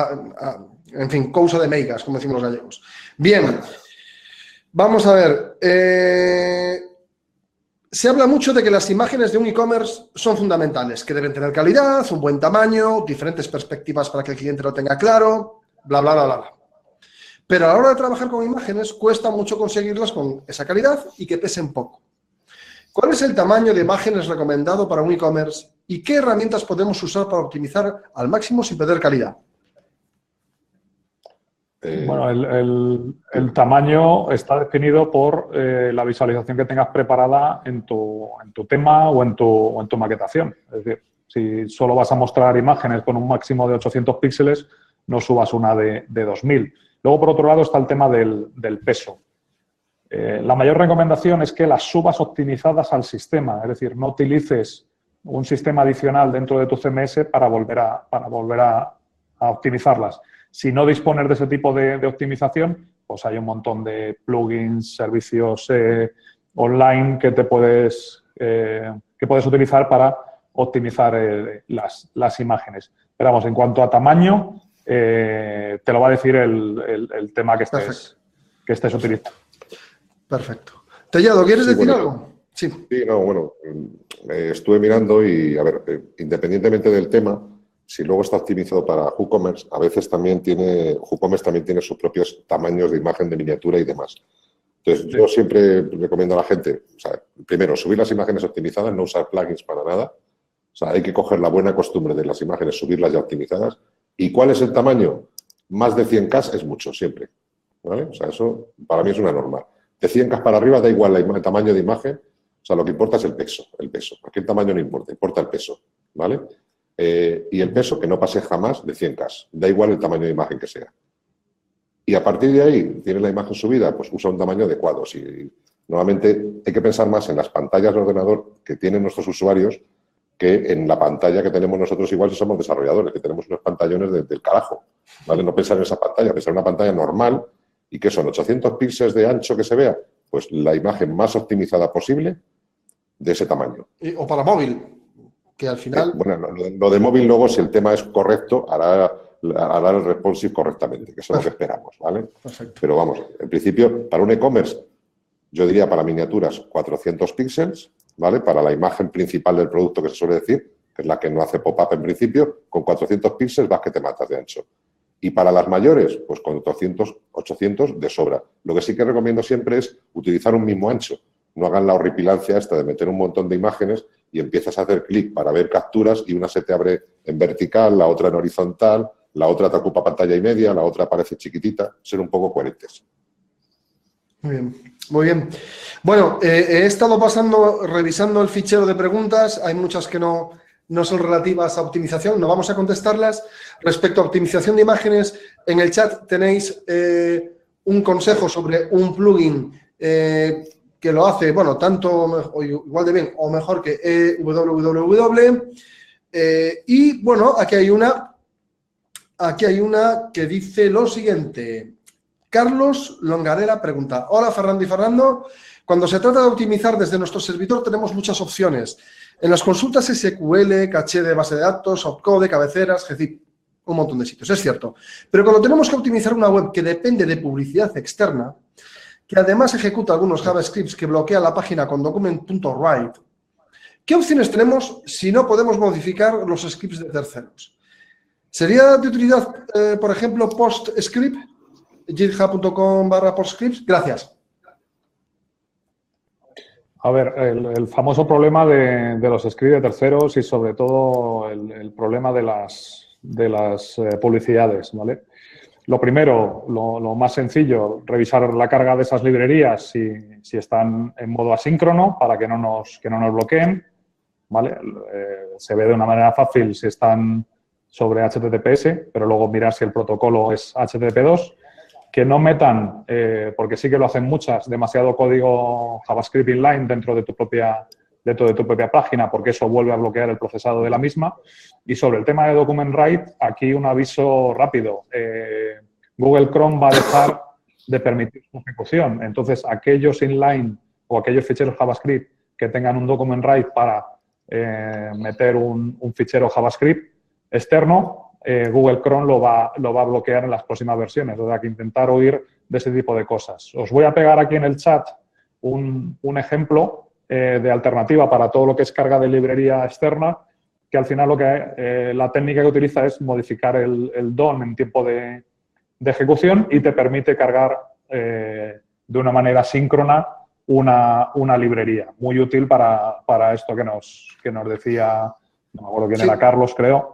en fin, cousa de meigas, como decimos los gallegos. Bien, vamos a ver. Se habla mucho de que las imágenes de un e-commerce son fundamentales, que deben tener calidad, un buen tamaño, diferentes perspectivas para que el cliente lo tenga claro, bla, bla, bla, bla. Pero a la hora de trabajar con imágenes cuesta mucho conseguirlas con esa calidad y que pesen poco. ¿Cuál es el tamaño de imágenes recomendado para un e-commerce y qué herramientas podemos usar para optimizar al máximo sin perder calidad? Bueno, el tamaño está definido por la visualización que tengas preparada en tu tema o en tu maquetación. Es decir, si solo vas a mostrar imágenes con un máximo de 800 píxeles, no subas una de 2000. Luego, por otro lado, está el tema del peso. La mayor recomendación es que las subas optimizadas al sistema, es decir, no utilices un sistema adicional dentro de tu CMS para volver a optimizarlas. Si no dispones de ese tipo de optimización, pues hay un montón de plugins, servicios online que puedes utilizar para optimizar las imágenes. Pero vamos, en cuanto a tamaño, te lo va a decir el tema que estés utilizando. Perfecto. Tellado, ¿quieres decir algo? Sí, no, bueno, estuve mirando y, a ver, independientemente del tema, si luego está optimizado para WooCommerce, a veces WooCommerce también tiene sus propios tamaños de imagen, de miniatura y demás. Entonces, yo siempre recomiendo a la gente, o sea, primero, subir las imágenes optimizadas, no usar plugins para nada. O sea, hay que coger la buena costumbre de las imágenes, subirlas ya optimizadas. ¿Y cuál es el tamaño? Más de 100K es mucho, siempre. ¿Vale? O sea, eso para mí es una norma. De 100K para arriba da igual el tamaño de imagen. O sea, lo que importa es el peso. Aquí el tamaño no importa, importa el peso, ¿vale? Y el peso que no pase jamás de 100K. Da igual el tamaño de imagen que sea. Y a partir de ahí, tienes la imagen subida, pues usa un tamaño adecuado. Si, normalmente hay que pensar más en las pantallas de ordenador que tienen nuestros usuarios que en la pantalla que tenemos nosotros, igual si somos desarrolladores, que tenemos unos pantallones del carajo, ¿vale? No pensar en esa pantalla, pensar en una pantalla normal y que son 800 píxeles de ancho que se vea, pues la imagen más optimizada posible de ese tamaño. O para móvil, que al final... Bueno, lo de móvil luego, si el tema es correcto, hará el responsive correctamente, que eso es lo que esperamos, ¿vale? Perfecto. Pero vamos, en principio, para un e-commerce, yo diría para miniaturas 400 píxeles, ¿vale? Para la imagen principal del producto que se suele decir, que es la que no hace pop-up en principio, con 400 píxeles vas que te matas de ancho. Y para las mayores, pues con 800 de sobra. Lo que sí que recomiendo siempre es utilizar un mismo ancho. No hagan la horripilancia esta de meter un montón de imágenes y empiezas a hacer clic para ver capturas y una se te abre en vertical, la otra en horizontal, la otra te ocupa pantalla y media, la otra parece chiquitita. Ser un poco coherentes. Muy bien, muy bien. Bueno, he estado revisando el fichero de preguntas. Hay muchas que no son relativas a optimización. No vamos a contestarlas. Respecto a optimización de imágenes, en el chat tenéis un consejo sobre un plugin que lo hace, bueno, tanto o igual de bien o mejor que www. Y bueno, aquí hay una que dice lo siguiente. Carlos Longarera pregunta: hola Fernando y Fernando, cuando se trata de optimizar desde nuestro servidor tenemos muchas opciones. En las consultas SQL, caché de base de datos, opcode, cabeceras, gzip, un montón de sitios, es cierto. Pero cuando tenemos que optimizar una web que depende de publicidad externa, que además ejecuta algunos JavaScripts que bloquean la página con document.write, ¿qué opciones tenemos si no podemos modificar los scripts de terceros? ¿Sería de utilidad, por ejemplo, PostScript? github.com/postscripts. Gracias. A ver, el famoso problema de los scripts de terceros y sobre todo el problema de las publicidades, ¿vale? Lo primero, lo más sencillo, revisar la carga de esas librerías si están en modo asíncrono para que no nos bloqueen, ¿vale? Se ve de una manera fácil si están sobre HTTPS, pero luego mirar si el protocolo es HTTP2. Que no metan, porque sí que lo hacen muchas, demasiado código JavaScript inline dentro de tu propia página, porque eso vuelve a bloquear el procesado de la misma. Y sobre el tema de Document Write, aquí un aviso rápido. Google Chrome va a dejar de permitir su ejecución. Entonces, aquellos inline o aquellos ficheros JavaScript que tengan un Document Write para meter un fichero JavaScript externo, Google Chrome lo va a bloquear en las próximas versiones. O sea, que intentar huir de ese tipo de cosas. Os voy a pegar aquí en el chat un ejemplo de alternativa para todo lo que es carga de librería externa, que al final la técnica que utiliza es modificar el DOM en tiempo de ejecución y te permite cargar de una manera síncrona una librería. Muy útil para esto que nos decía, no me acuerdo quién era, Carlos, creo,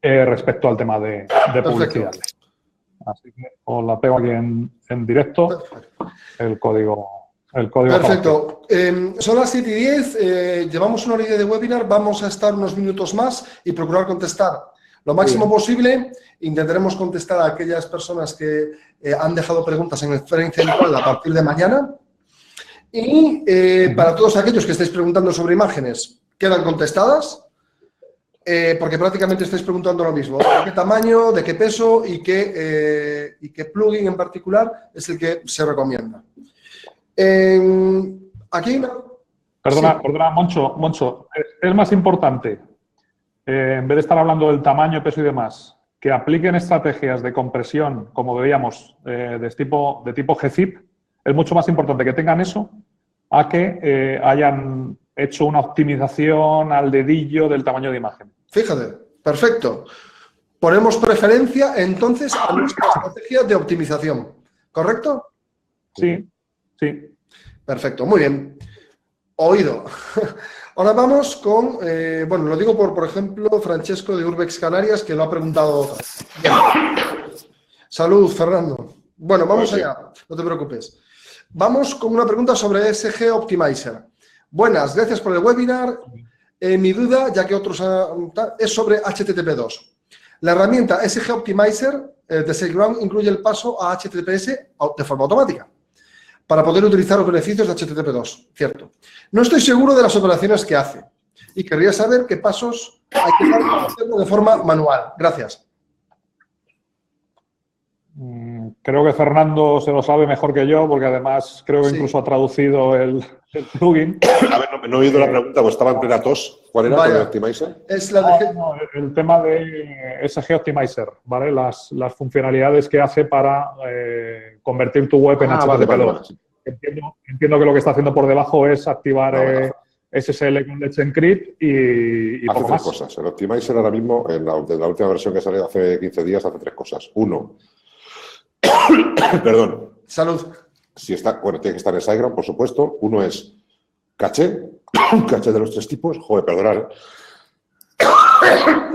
respecto al tema de publicidad. Así que os la pego aquí en directo, el código. Perfecto. Son las 7:10, llevamos una hora y media de webinar, vamos a estar unos minutos más y procurar contestar lo máximo posible. Intentaremos contestar a aquellas personas que han dejado preguntas en el frame central a partir de mañana. Y para todos aquellos que estáis preguntando sobre imágenes, quedan contestadas. Porque prácticamente estáis preguntando lo mismo. ¿De qué tamaño, de qué peso y qué plugin en particular es el que se recomienda? Aquí hay una... Perdona, Moncho. Es más importante, en vez de estar hablando del tamaño, peso y demás, que apliquen estrategias de compresión, como veíamos, de tipo gzip. Es mucho más importante que tengan eso a que hayan hecho una optimización al dedillo del tamaño de imagen. Fíjate, perfecto. Ponemos preferencia entonces a nuestra estrategia de optimización, ¿correcto? Sí. Perfecto, muy bien. Oído. Ahora vamos con, bueno, lo digo por ejemplo, Francesco de Urbex Canarias, que lo ha preguntado. Bien. Salud, Fernando. Bueno, vamos allá, no te preocupes. Vamos con una pregunta sobre SG Optimizer. Buenas, gracias por el webinar. Mi duda, ya que otros es sobre HTTP2. La herramienta SG Optimizer de SiteGround incluye el paso a HTTPS de forma automática para poder utilizar los beneficios de HTTP2, cierto. No estoy seguro de las operaciones que hace y querría saber qué pasos hay que dar para hacerlo de forma manual. Gracias. Creo que Fernando se lo sabe mejor que yo, porque además creo que incluso ha traducido el plugin. A ver, no he oído la pregunta, pues estaba en plena tos. ¿Cuál era el Optimizer? Es la de... el tema de SG Optimizer, ¿vale? Las funcionalidades que hace para convertir tu web en HTTP2. Vale. Entiendo que lo que está haciendo por debajo es activar SSL con Let's Encrypt y hace poco tres más. cosas. El Optimizer ahora mismo, en la última versión que salió hace 15 días, hace tres cosas. Uno, perdón. Salud. Si está, bueno, tiene que estar en SiteGround, por supuesto. Uno es caché, caché de los tres tipos. Joder, perdonad.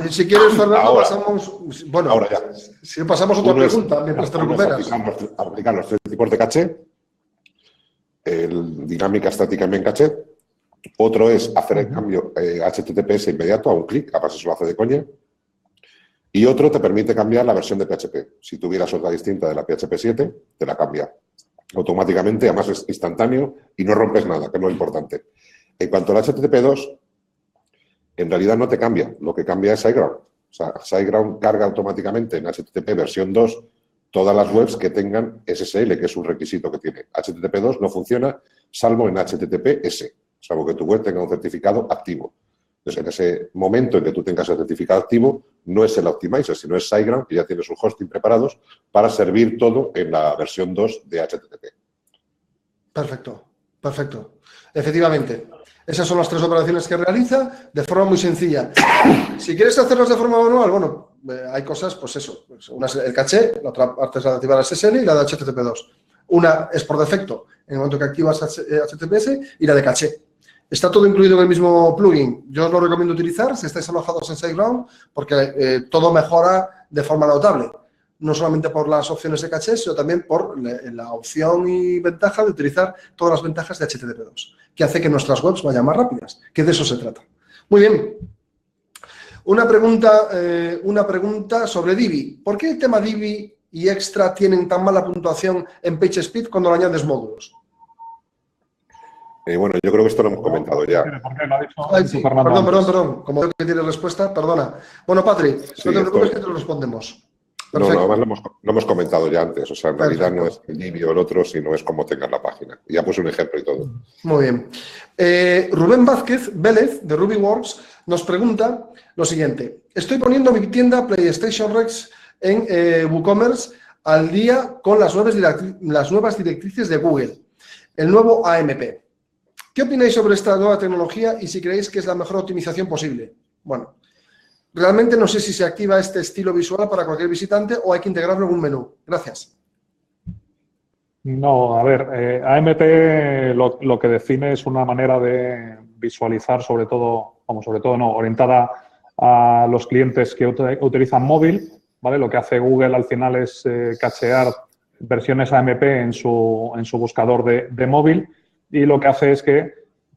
Si quieres, Fernando, ahora, pasamos... Bueno, ahora ya. Si pasamos otra pregunta mientras te recuperas. Aplicar los tres tipos de caché. El dinámica estática en caché. Otro es hacer el cambio HTTPS inmediato a un clic, además eso lo hace de coña. Y otro te permite cambiar la versión de PHP. Si tuvieras otra distinta de la PHP 7, te la cambia automáticamente, además es instantáneo y no rompes nada, que es lo importante. En cuanto al HTTP2, en realidad no te cambia, lo que cambia es SiteGround. O sea, SiteGround carga automáticamente en HTTP versión 2 todas las webs que tengan SSL, que es un requisito que tiene. HTTP2 no funciona salvo en HTTPS, salvo que tu web tenga un certificado activo. Entonces, en ese momento en que tú tengas el certificado activo, no es el Optimizer, sino es SiteGround, que ya tiene sus hosting preparados para servir todo en la versión 2 de HTTP. Perfecto, perfecto. Efectivamente, esas son las tres operaciones que realiza de forma muy sencilla. Si quieres hacerlas de forma manual, bueno, hay cosas, pues eso. Una es el caché, la otra parte es la de activar el SSL y la de HTTP2. Una es por defecto, en el momento que activas HTTPS, y la de caché. Está todo incluido en el mismo plugin. Yo os lo recomiendo utilizar si estáis alojados en SiteGround porque todo mejora de forma notable. No solamente por las opciones de caché, sino también por la opción y ventaja de utilizar todas las ventajas de HTTP2, que hace que nuestras webs vayan más rápidas, que de eso se trata. Muy bien. Una pregunta sobre Divi. ¿Por qué el tema Divi y Extra tienen tan mala puntuación en PageSpeed cuando le añades módulos? Bueno, yo creo que esto lo hemos comentado ya. ¿Por qué lo ha dicho Sí, Fernando? perdón. Como veo que tiene respuesta, perdona. Bueno, Patri, Sí, no te preocupes que te lo respondemos. Perfecto. No, además lo hemos comentado ya antes. O sea, en realidad no es el Divi o el otro, sino es cómo tengas la página. Y ya puse un ejemplo y todo. Muy bien. Rubén Vélez, de RubyWorks, nos pregunta lo siguiente. Estoy poniendo mi tienda PlayStation Rex en WooCommerce al día con las nuevas directrices de Google, el nuevo AMP. ¿Qué opináis sobre esta nueva tecnología y si creéis que es la mejor optimización posible? Bueno, realmente no sé si se activa este estilo visual para cualquier visitante o hay que integrarlo en un menú. Gracias. No, a ver, AMP lo que define es una manera de visualizar, orientada a los clientes que utilizan móvil, ¿vale? Lo que hace Google al final es cachear versiones AMP en su buscador de móvil. Y lo que hace es que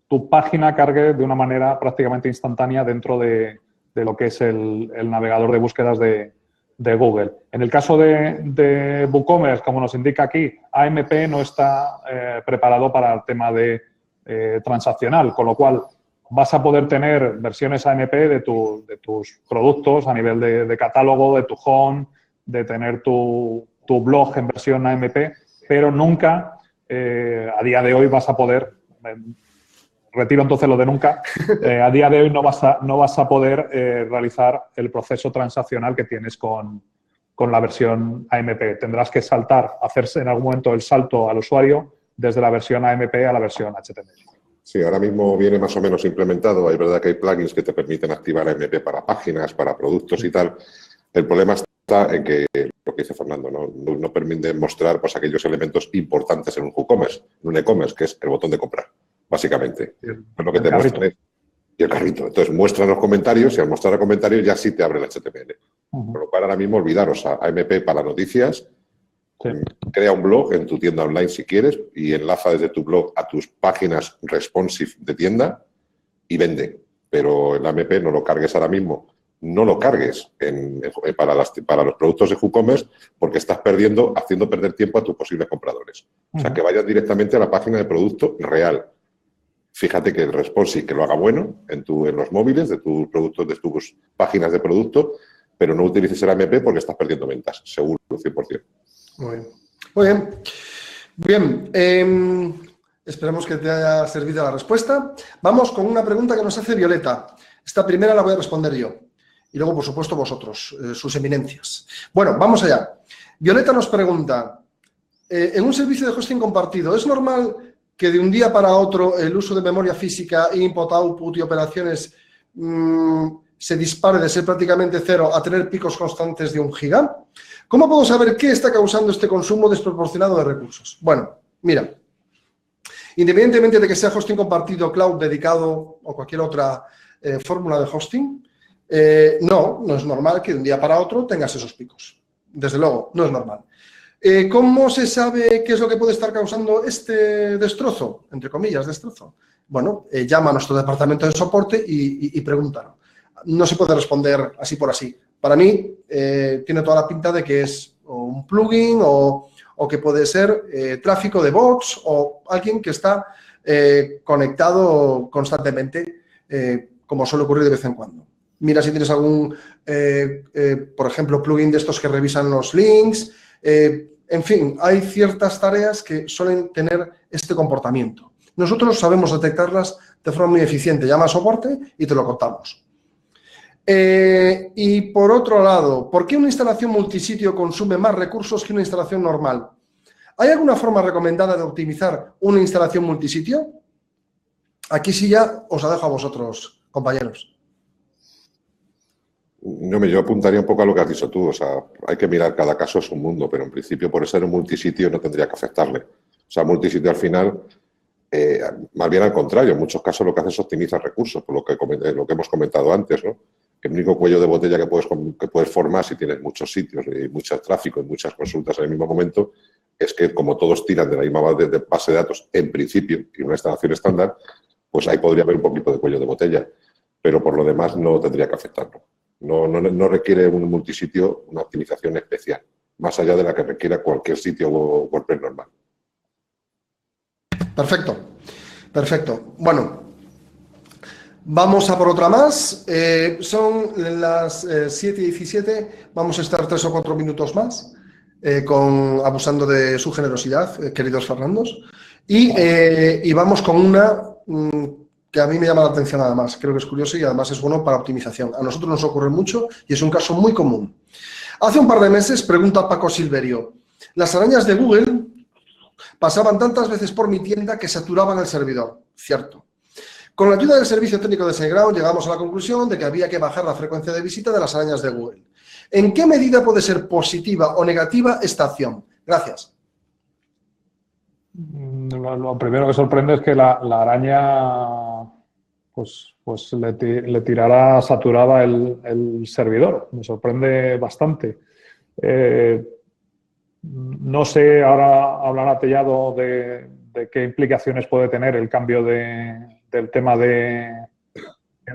tu página cargue de una manera prácticamente instantánea dentro de lo que es el navegador de búsquedas de Google. En el caso de WooCommerce, como nos indica aquí, AMP no está preparado para el tema de transaccional, con lo cual vas a poder tener versiones AMP de tus productos a nivel de catálogo, de tu home, de tener tu blog en versión AMP, pero nunca... a día de hoy vas a poder, retiro entonces lo de nunca, a día de hoy no vas a poder realizar el proceso transaccional que tienes con la versión AMP. Tendrás que hacerse en algún momento el salto al usuario desde la versión AMP a la versión HTML. Sí, ahora mismo viene más o menos implementado. Es verdad que hay plugins que te permiten activar AMP para páginas, para productos y tal. El problema está en que, lo que dice Fernando, no permite mostrar pues, aquellos elementos importantes en un WooCommerce, en un e-commerce, que es el botón de comprar, básicamente. Es lo que te muestra. Y el carrito. Entonces, muestran los comentarios y al mostrar los comentarios ya sí te abre el HTML. Por lo cual, ahora mismo, olvidaros a AMP para noticias Sí. Crea un blog en tu tienda online si quieres y enlaza desde tu blog a tus páginas responsive de tienda y vende. Pero el AMP no lo cargues ahora mismo. No lo cargues para los productos de WooCommerce porque estás haciendo perder tiempo a tus posibles compradores. O sea, que vayas directamente a la página de producto real. Fíjate que el responsive que lo haga bueno en los móviles de tus productos, de tus páginas de producto, pero no utilices el AMP porque estás perdiendo ventas, seguro, 100%. Muy bien. Muy bien. Bien, esperemos que te haya servido la respuesta. Vamos con una pregunta que nos hace Violeta. Esta primera la voy a responder yo. Y luego, por supuesto, vosotros, sus eminencias. Bueno, vamos allá. Violeta nos pregunta, en un servicio de hosting compartido, ¿es normal que de un día para otro el uso de memoria física, input, output y operaciones se dispare de ser prácticamente cero a tener picos constantes de 1 giga? ¿Cómo puedo saber qué está causando este consumo desproporcionado de recursos? Bueno, mira, independientemente de que sea hosting compartido, cloud dedicado o cualquier otra fórmula de hosting, no es normal que de un día para otro tengas esos picos. Desde luego, no es normal. ¿Cómo se sabe qué es lo que puede estar causando este destrozo? Entre comillas, destrozo. Bueno, llama a nuestro departamento de soporte y pregúntalo. No se puede responder así por así. Para mí, tiene toda la pinta de que es un plugin o que puede ser tráfico de bots o alguien que está conectado constantemente, como suele ocurrir de vez en cuando. Mira si tienes algún, por ejemplo, plugin de estos que revisan los links. En fin, hay ciertas tareas que suelen tener este comportamiento. Nosotros sabemos detectarlas de forma muy eficiente. Llama a soporte y te lo contamos. Y por otro lado, ¿por qué una instalación multisitio consume más recursos que una instalación normal? ¿Hay alguna forma recomendada de optimizar una instalación multisitio? Aquí sí ya os la dejo a vosotros, compañeros. Yo apuntaría un poco a lo que has dicho tú. O sea, hay que mirar, cada caso es un mundo, pero en principio por ser un multisitio no tendría que afectarle. O sea, multisitio al final, más bien al contrario, en muchos casos lo que hace es optimizar recursos, por lo que hemos comentado antes, ¿no? El único cuello de botella que puedes formar si tienes muchos sitios y mucho tráfico y muchas consultas en el mismo momento es que como todos tiran de la misma base de datos en principio y una instalación estándar, pues ahí podría haber un poquito de cuello de botella, pero por lo demás no tendría que afectarlo. No requiere un multisitio una optimización especial, más allá de la que requiera cualquier sitio WordPress normal. Perfecto. Bueno, vamos a por otra más. Son las 7:17. Vamos a estar 3 o 4 minutos más, abusando de su generosidad, queridos Fernandos. Y vamos con una que a mí me llama la atención además. Creo que es curioso y además es bueno para optimización. A nosotros nos ocurre mucho y es un caso muy común. Hace un par de meses, pregunta Paco Silverio, las arañas de Google pasaban tantas veces por mi tienda que saturaban el servidor. Cierto. Con la ayuda del servicio técnico de SiteGround llegamos a la conclusión de que había que bajar la frecuencia de visita de las arañas de Google. ¿En qué medida puede ser positiva o negativa esta acción? Gracias. Lo primero que sorprende es que la araña pues le tirará saturada el servidor. Me sorprende bastante. No sé, ahora hablará Tellado de qué implicaciones puede tener el cambio del tema de...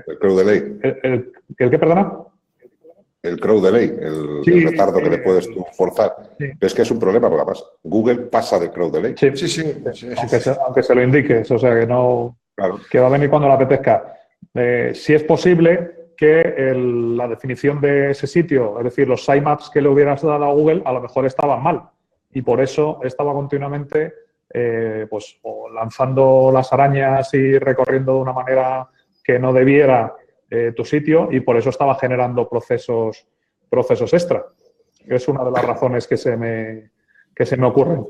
El crowd delay. ¿El qué, perdona? El crowd delay, el retardo que le puedes tú forzar. Sí. Pero es que es un problema, porque además Google pasa del crowd delay. Sí. Aunque se lo indiques, o sea que no... Claro. Que va a venir cuando le apetezca. Si es posible que la definición de ese sitio, es decir, los sitemaps que le hubieras dado a Google, a lo mejor estaban mal. Y por eso estaba continuamente o lanzando las arañas y recorriendo de una manera que no debiera tu sitio, y por eso estaba generando procesos extra. Es una de las razones que se me ocurren.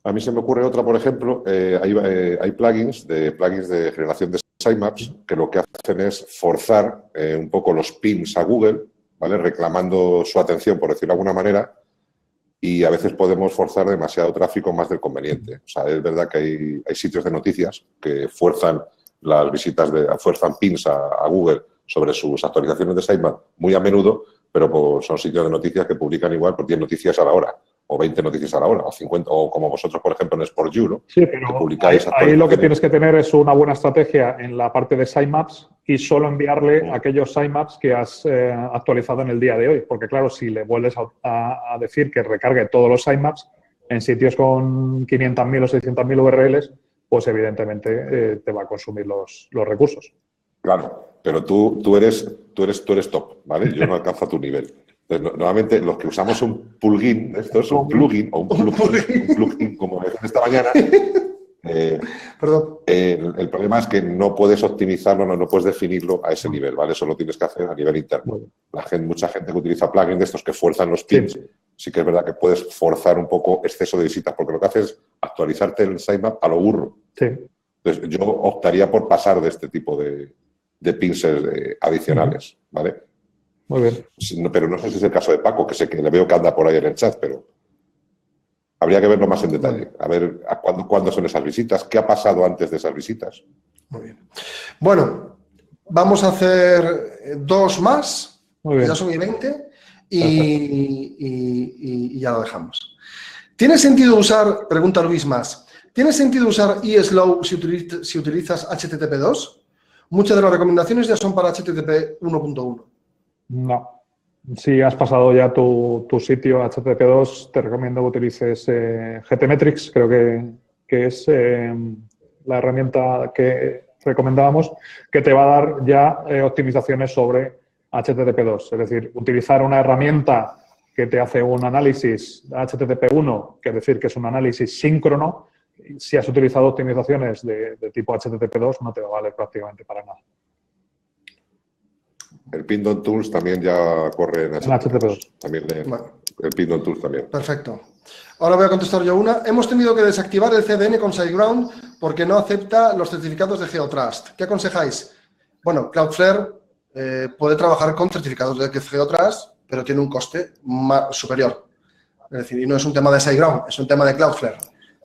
A mí se me ocurre otra, por ejemplo, hay plugins de generación de sitemaps que lo que hacen es forzar un poco los pins a Google, ¿vale? Reclamando su atención, por decirlo de alguna manera, y a veces podemos forzar demasiado tráfico más del conveniente. O sea, es verdad que hay sitios de noticias que fuerzan las visitas, fuerzan pins a Google sobre sus actualizaciones de sitemap muy a menudo, pero pues son sitios de noticias que publican igual por 10 noticias a la hora. o 20 noticias a la hora, o 50, o como vosotros, por ejemplo, en SportU, ¿no? Sí, pero que publicáis ahí lo que tienes que tener es una buena estrategia en la parte de sitemaps y solo enviarle aquellos sitemaps que has actualizado en el día de hoy. Porque, claro, si le vuelves a decir que recargue todos los sitemaps en sitios con 500.000 o 600.000 URLs, pues evidentemente te va a consumir los recursos. Claro, pero tú eres top, ¿vale? Yo no alcanzo a tu nivel. Entonces, normalmente los que usamos un plugin, esto es un plugin o un plugin como esta mañana, Perdón. el problema es que no puedes optimizarlo, no puedes definirlo a ese nivel, ¿vale? Eso lo tienes que hacer a nivel interno. Mucha gente que utiliza plugins de estos que fuerzan los pins, sí que es verdad que puedes forzar un poco exceso de visitas, porque lo que haces es actualizarte el sitemap a lo burro. Sí. Entonces, yo optaría por pasar de este tipo de pins adicionales, ¿vale? Muy bien. Pero no sé si es el caso de Paco, que sé que le veo que anda por ahí en el chat, pero habría que verlo más en detalle. A ver cuándo son esas visitas, qué ha pasado antes de esas visitas. Muy bien. Bueno, vamos a hacer 2 más. Muy bien. Ya son 20 y ya lo dejamos. ¿Tiene sentido usar, pregunta Luis Más, ¿tiene sentido usar eSlow si utilizas HTTP2? Muchas de las recomendaciones ya son para HTTP 1.1. No. Si has pasado ya tu sitio a HTTP2, te recomiendo que utilices GTmetrix, creo que es la herramienta que recomendábamos, que te va a dar ya optimizaciones sobre HTTP2. Es decir, utilizar una herramienta que te hace un análisis HTTP1, que es decir, que es un análisis síncrono. Si has utilizado optimizaciones de tipo HTTP2, no te va a valer prácticamente para nada. El Pindon Tools también ya corre en HTTP2. También bueno. El Pindon Tools también. Perfecto. Ahora voy a contestar yo una. Hemos tenido que desactivar el CDN con SiteGround porque no acepta los certificados de GeoTrust. ¿Qué aconsejáis? Bueno, Cloudflare puede trabajar con certificados de GeoTrust, pero tiene un coste superior. Es decir, y no es un tema de SiteGround, es un tema de Cloudflare.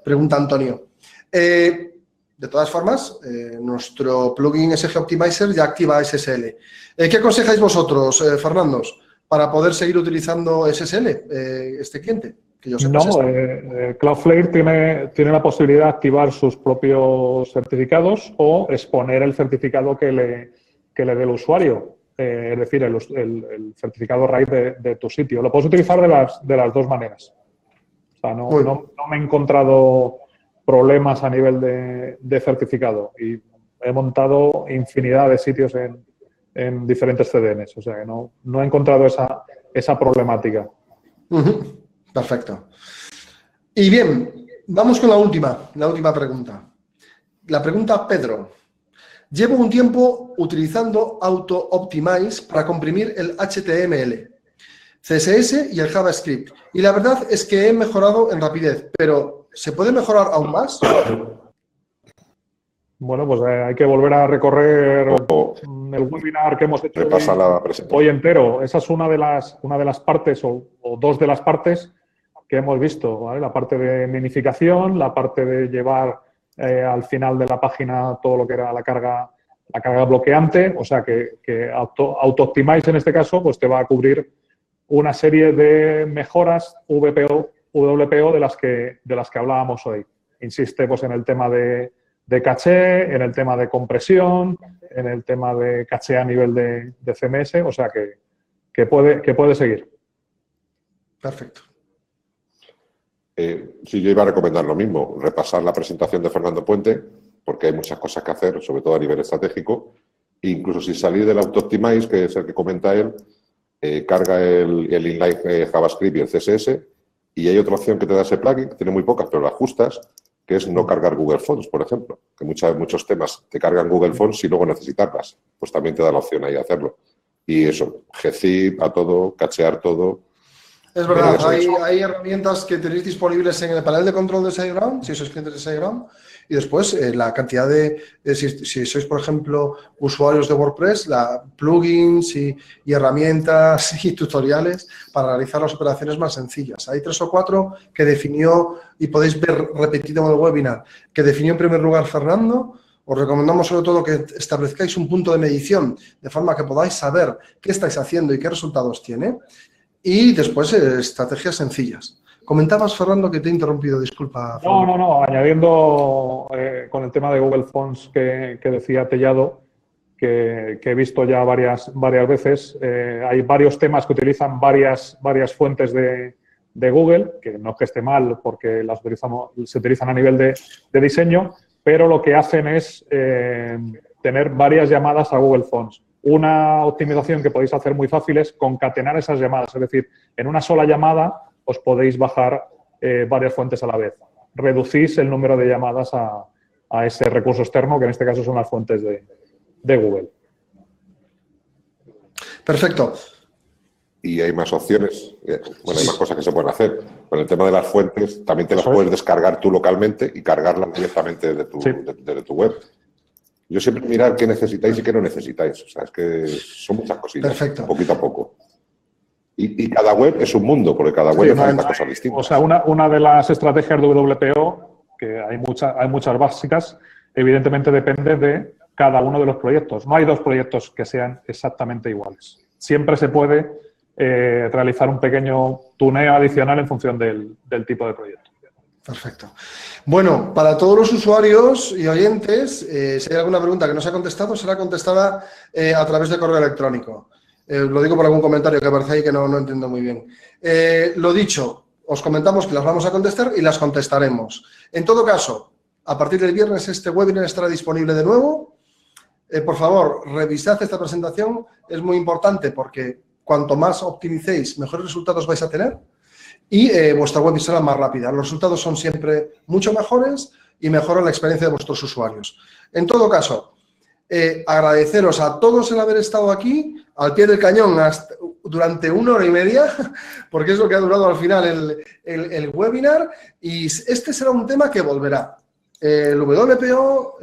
Pregunta Antonio. De todas formas, nuestro plugin SG Optimizer ya activa SSL. ¿Qué aconsejáis vosotros, Fernandos, para poder seguir utilizando SSL, este cliente? Que yo sepa Cloudflare tiene la posibilidad de activar sus propios certificados o exponer el certificado que le dé el usuario, es decir, el certificado raíz de tu sitio. Lo puedes utilizar de las dos maneras. O sea, no me he encontrado problemas a nivel de certificado y he montado infinidad de sitios en diferentes CDNs. O sea, que no he encontrado esa problemática. Perfecto. Y bien, vamos con la última pregunta. La pregunta Pedro. Llevo un tiempo utilizando Auto Optimize para comprimir el HTML, CSS y el JavaScript. Y la verdad es que he mejorado en rapidez, pero ¿se puede mejorar aún más? Bueno, pues hay que volver a recorrer el webinar que hemos hecho hoy entero. Esa es una de las partes o dos de las partes que hemos visto, ¿vale? La parte de minificación, la parte de llevar al final de la página todo lo que era la carga bloqueante. O sea que Auto Optimize en este caso pues te va a cubrir una serie de mejoras WPO de las que hablábamos hoy. Insiste pues en el tema de caché, en el tema de compresión, en el tema de caché a nivel de CMS, o sea que puede seguir. Perfecto. Sí, yo iba a recomendar lo mismo, repasar la presentación de Fernando Puente, porque hay muchas cosas que hacer, sobre todo a nivel estratégico, e incluso sin salir del Auto Optimize, que es el que comenta él, carga el inline JavaScript y el CSS, y hay otra opción que te da ese plugin, que tiene muy pocas, pero lo ajustas, que es no cargar Google Fonts, por ejemplo, que muchos temas te cargan Google Fonts y luego necesitarlas, pues también te da la opción ahí de hacerlo. Y eso, gzip a todo, cachear todo. Es verdad, hay herramientas que tenéis disponibles en el panel de control de SiteGround, si sois clientes de SiteGround, y después la cantidad si sois, por ejemplo, usuarios de WordPress, plugins y herramientas y tutoriales para realizar las operaciones más sencillas. Hay 3 o 4 que definió, y podéis ver repetido en el webinar, que definió en primer lugar Fernando. Os recomendamos sobre todo que establezcáis un punto de medición de forma que podáis saber qué estáis haciendo y qué resultados tiene. Y después estrategias sencillas. Comentabas, Fernando, que te he interrumpido, disculpa. No, añadiendo con el tema de Google Fonts que decía Tellado, que he visto ya varias veces, hay varios temas que utilizan varias fuentes de Google, que no es que esté mal porque se utilizan a nivel de diseño, pero lo que hacen es tener varias llamadas a Google Fonts. Una optimización que podéis hacer muy fácil es concatenar esas llamadas, es decir, en una sola llamada os podéis bajar varias fuentes a la vez. Reducís el número de llamadas a ese recurso externo, que en este caso son las fuentes de Google. Perfecto. Y hay más opciones, hay más cosas que se pueden hacer. Con el tema de las fuentes, también te las puedes descargar tú localmente y cargarlas directamente desde tu web. Yo siempre mirar qué necesitáis y qué no necesitáis. O sea, es que son muchas cositas, perfecto, poquito a poco. Y cada web es un mundo, porque cada web necesita cosas distintas. O sea, una de las estrategias de WPO, que hay muchas básicas, evidentemente depende de cada uno de los proyectos. No hay dos proyectos que sean exactamente iguales. Siempre se puede realizar un pequeño tuneo adicional en función del tipo de proyecto. Perfecto. Bueno, para todos los usuarios y oyentes, si hay alguna pregunta que no se ha contestado, será contestada a través de correo electrónico. Lo digo por algún comentario que aparece ahí que no entiendo muy bien. Lo dicho, os comentamos que las vamos a contestar y las contestaremos. En todo caso, a partir del viernes este webinar estará disponible de nuevo. Por favor, revisad esta presentación. Es muy importante porque cuanto más optimicéis, mejores resultados vais a tener. Y vuestra web será más rápida. Los resultados son siempre mucho mejores y mejoran la experiencia de vuestros usuarios. En todo caso, agradeceros a todos el haber estado aquí, al pie del cañón, durante 1 hora y media, porque es lo que ha durado al final el webinar. Y este será un tema que volverá. El WPO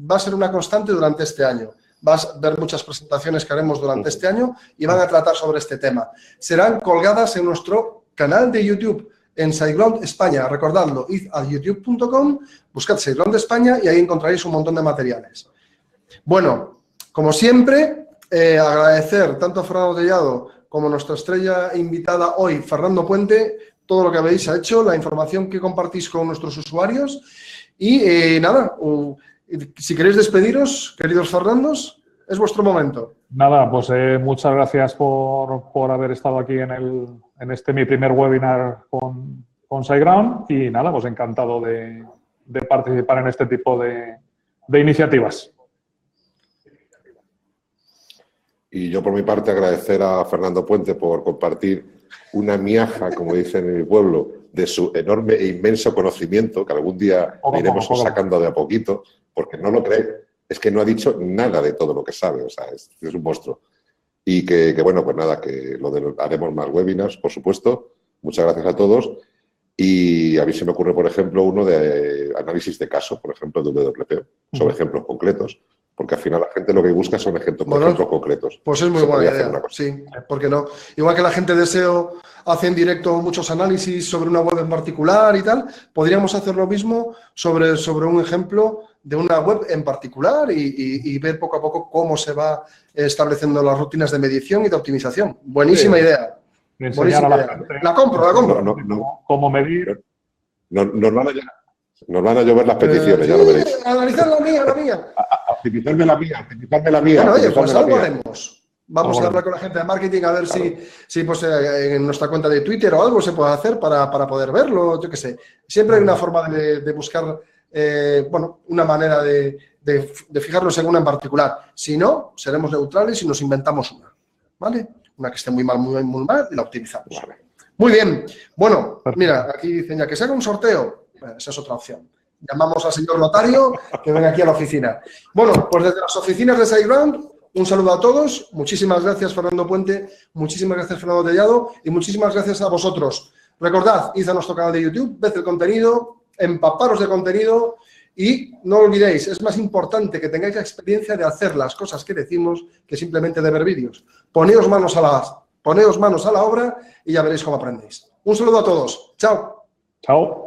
va a ser una constante durante este año. Vas a ver muchas presentaciones que haremos durante este año y van a tratar sobre este tema. Serán colgadas en nuestro canal de YouTube en SiteGround España. Recordadlo, id a youtube.com, buscad SiteGround España y ahí encontraréis un montón de materiales. Bueno, como siempre, agradecer tanto a Fernando Tellado como a nuestra estrella invitada hoy, Fernando Puente, todo lo que habéis hecho, la información que compartís con nuestros usuarios. Y nada, si queréis despediros, queridos Fernandos, es vuestro momento. Nada, pues muchas gracias por haber estado aquí en mi primer webinar con SiteGround y nada, pues encantado de participar en este tipo de iniciativas. Y yo, por mi parte, agradecer a Fernando Puente por compartir una miaja, como dicen en mi pueblo, de su enorme e inmenso conocimiento, que algún día iremos sacando de a poquito, porque no lo cree, es que no ha dicho nada de todo lo que sabe, o sea, es un monstruo. Y que bueno, pues nada, que haremos más webinars, por supuesto. Muchas gracias a todos. Y a mí se me ocurre, por ejemplo, uno de análisis de caso, por ejemplo, de WPO, sobre ejemplos concretos. Porque al final la gente lo que busca son ejemplos concretos. Pues es muy buena idea, sí, ¿por qué no? Igual que la gente de SEO hace en directo muchos análisis sobre una web en particular y tal, podríamos hacer lo mismo sobre un ejemplo de una web en particular y ver poco a poco cómo se va estableciendo las rutinas de medición y de optimización. Buenísima idea. Buenísima idea. La compro. ¿Cómo medir? Nos van a llover las peticiones, ya lo veréis. Analizar la mía. Optimizarme la mía. Bueno, oye, pues algo haremos. Vamos a hablar con la gente de marketing a ver si pues, en nuestra cuenta de Twitter o algo se puede hacer para poder verlo, yo qué sé. Siempre hay una forma de buscar, una manera de fijarnos en una en particular. Si no, seremos neutrales y nos inventamos una, ¿vale? Una que esté muy mal y la optimizamos. Vale. Muy bien. Bueno, mira, aquí dicen ya que se haga un sorteo. Esa es otra opción. Llamamos al señor notario que venga aquí a la oficina. Bueno, pues desde las oficinas de SiteGround, un saludo a todos. Muchísimas gracias, Fernando Puente. Muchísimas gracias, Fernando Tellado. Y muchísimas gracias a vosotros. Recordad, id a nuestro canal de YouTube, ved el contenido, empaparos de contenido y no olvidéis, es más importante que tengáis la experiencia de hacer las cosas que decimos que simplemente de ver vídeos. Poneos manos a la obra y ya veréis cómo aprendéis. Un saludo a todos. Chao. Chao.